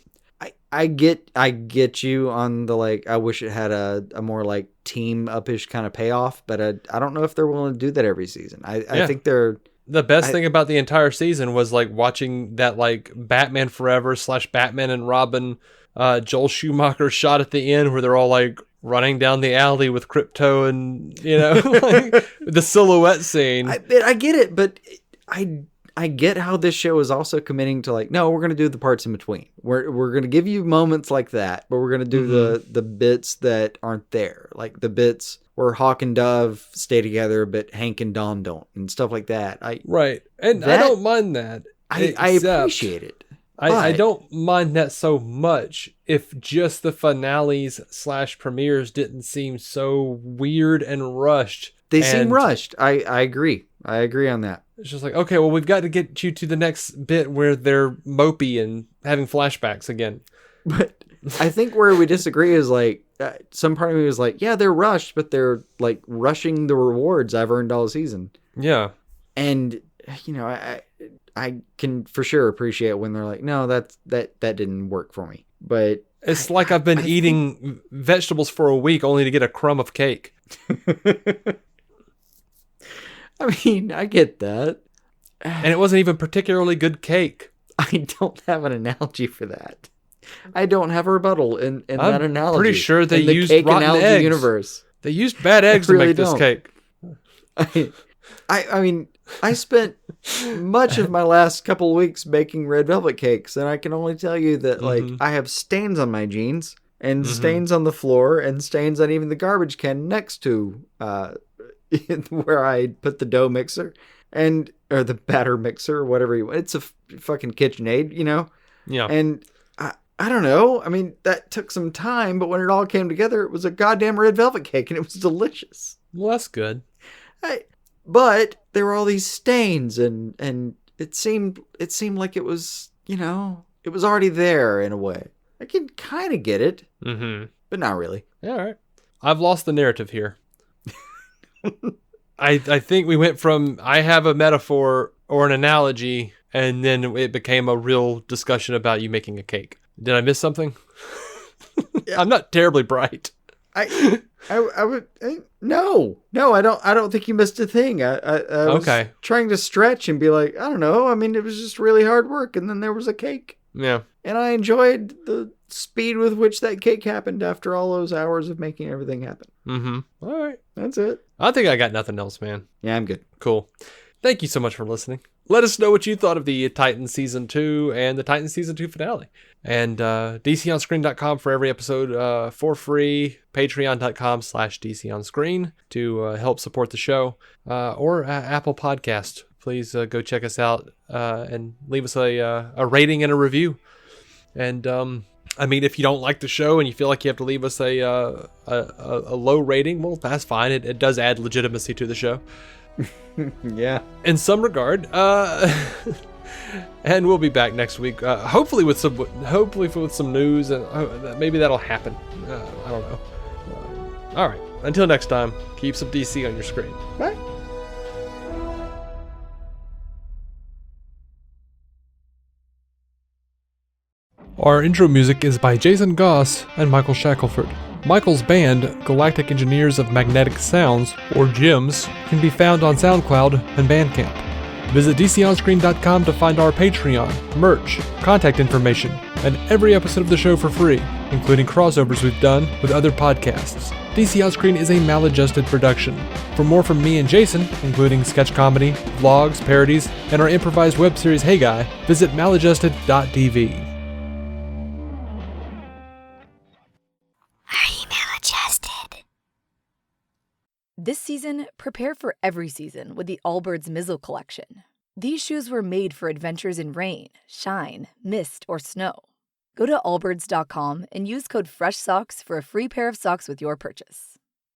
I get you on the I wish it had a more team up-ish kind of payoff, but I don't know if they're willing to do that every season. I think they're... The best thing about the entire season was watching that Batman Forever / Batman and Robin Joel Schumacher shot at the end where they're all running down the alley with Crypto and the silhouette scene. I get it, but I get how this show is also committing to no, we're going to do the parts in between. We're going to give you moments like that, but we're going to do the bits that aren't there, the bits where Hawk and Dove stay together, but Hank and Dawn don't, and stuff like that. Right, and I don't mind that. I appreciate it. I don't mind that so much if just the finales / premieres didn't seem so weird and rushed. They seem rushed. I agree. I agree on that. It's just like, okay, well, we've got to get you to the next bit where they're mopey and having flashbacks again. But I think where we disagree is like, some part of me was like, yeah, they're rushed, but they're like rushing the rewards I've earned all season. Yeah. And, you know, I can for sure appreciate when they're like, no, that didn't work for me. But it's like I've been eating vegetables for a week only to get a crumb of cake. I mean, I get that. And it wasn't even particularly good cake. I don't have an analogy for that. I don't have a rebuttal in that analogy. I'm pretty sure they used cake rotten analogy eggs. Universe. They used bad eggs really to make this cake. I mean, I spent much of my last couple of weeks baking red velvet cakes, and I can only tell you that like I have stains on my jeans and stains on the floor and stains on even the garbage can next to where I put the dough mixer or the batter mixer or whatever you want. It's a fucking KitchenAid, you know? Yeah. And I don't know. I mean, that took some time, but when it all came together, it was a goddamn red velvet cake and it was delicious. Well, that's good. But there were all these stains and it seemed like it was, you know, it was already there in a way. I can kind of get it, but not really. Yeah, all right. I've lost the narrative here. I think we went from I have a metaphor or an analogy, and then it became a real discussion about you making a cake. Did I miss something? Yeah. I'm not terribly bright. I would no, I don't think you missed a thing. I was trying to stretch and be like, I don't know. I mean, it was just really hard work, and then there was a cake. Yeah, and I enjoyed the speed with which that cake happened after all those hours of making everything happen. All right, that's it. I think I got nothing else, man. Yeah, I'm good. Cool. Thank you so much for listening. Let us know what you thought of the Titans Season 2 and the Titans Season 2 finale. And DCOnScreen.com for every episode for free. Patreon.com/DCOnScreen to help support the show. Or Apple Podcast. Please go check us out and leave us a rating and a review. And I mean, if you don't like the show and you feel like you have to leave us a low rating, well, that's fine. It does add legitimacy to the show. Yeah. In some regard. And we'll be back next week. Hopefully with some news, and maybe that'll happen. I don't know. All right. Until next time, keep some DC on your screen. Bye. Our intro music is by Jason Goss and Michael Shackelford. Michael's band, Galactic Engineers of Magnetic Sounds, or GEMS, can be found on SoundCloud and Bandcamp. Visit DCOnScreen.com to find our Patreon, merch, contact information, and every episode of the show for free, including crossovers we've done with other podcasts. DC On Screen is a maladjusted production. For more from me and Jason, including sketch comedy, vlogs, parodies, and our improvised web series Hey Guy, visit maladjusted.tv. This season, prepare for every season with the Allbirds Mizzle collection. These shoes were made for adventures in rain, shine, mist, or snow. Go to allbirds.com and use code FRESHSOCKS for a free pair of socks with your purchase.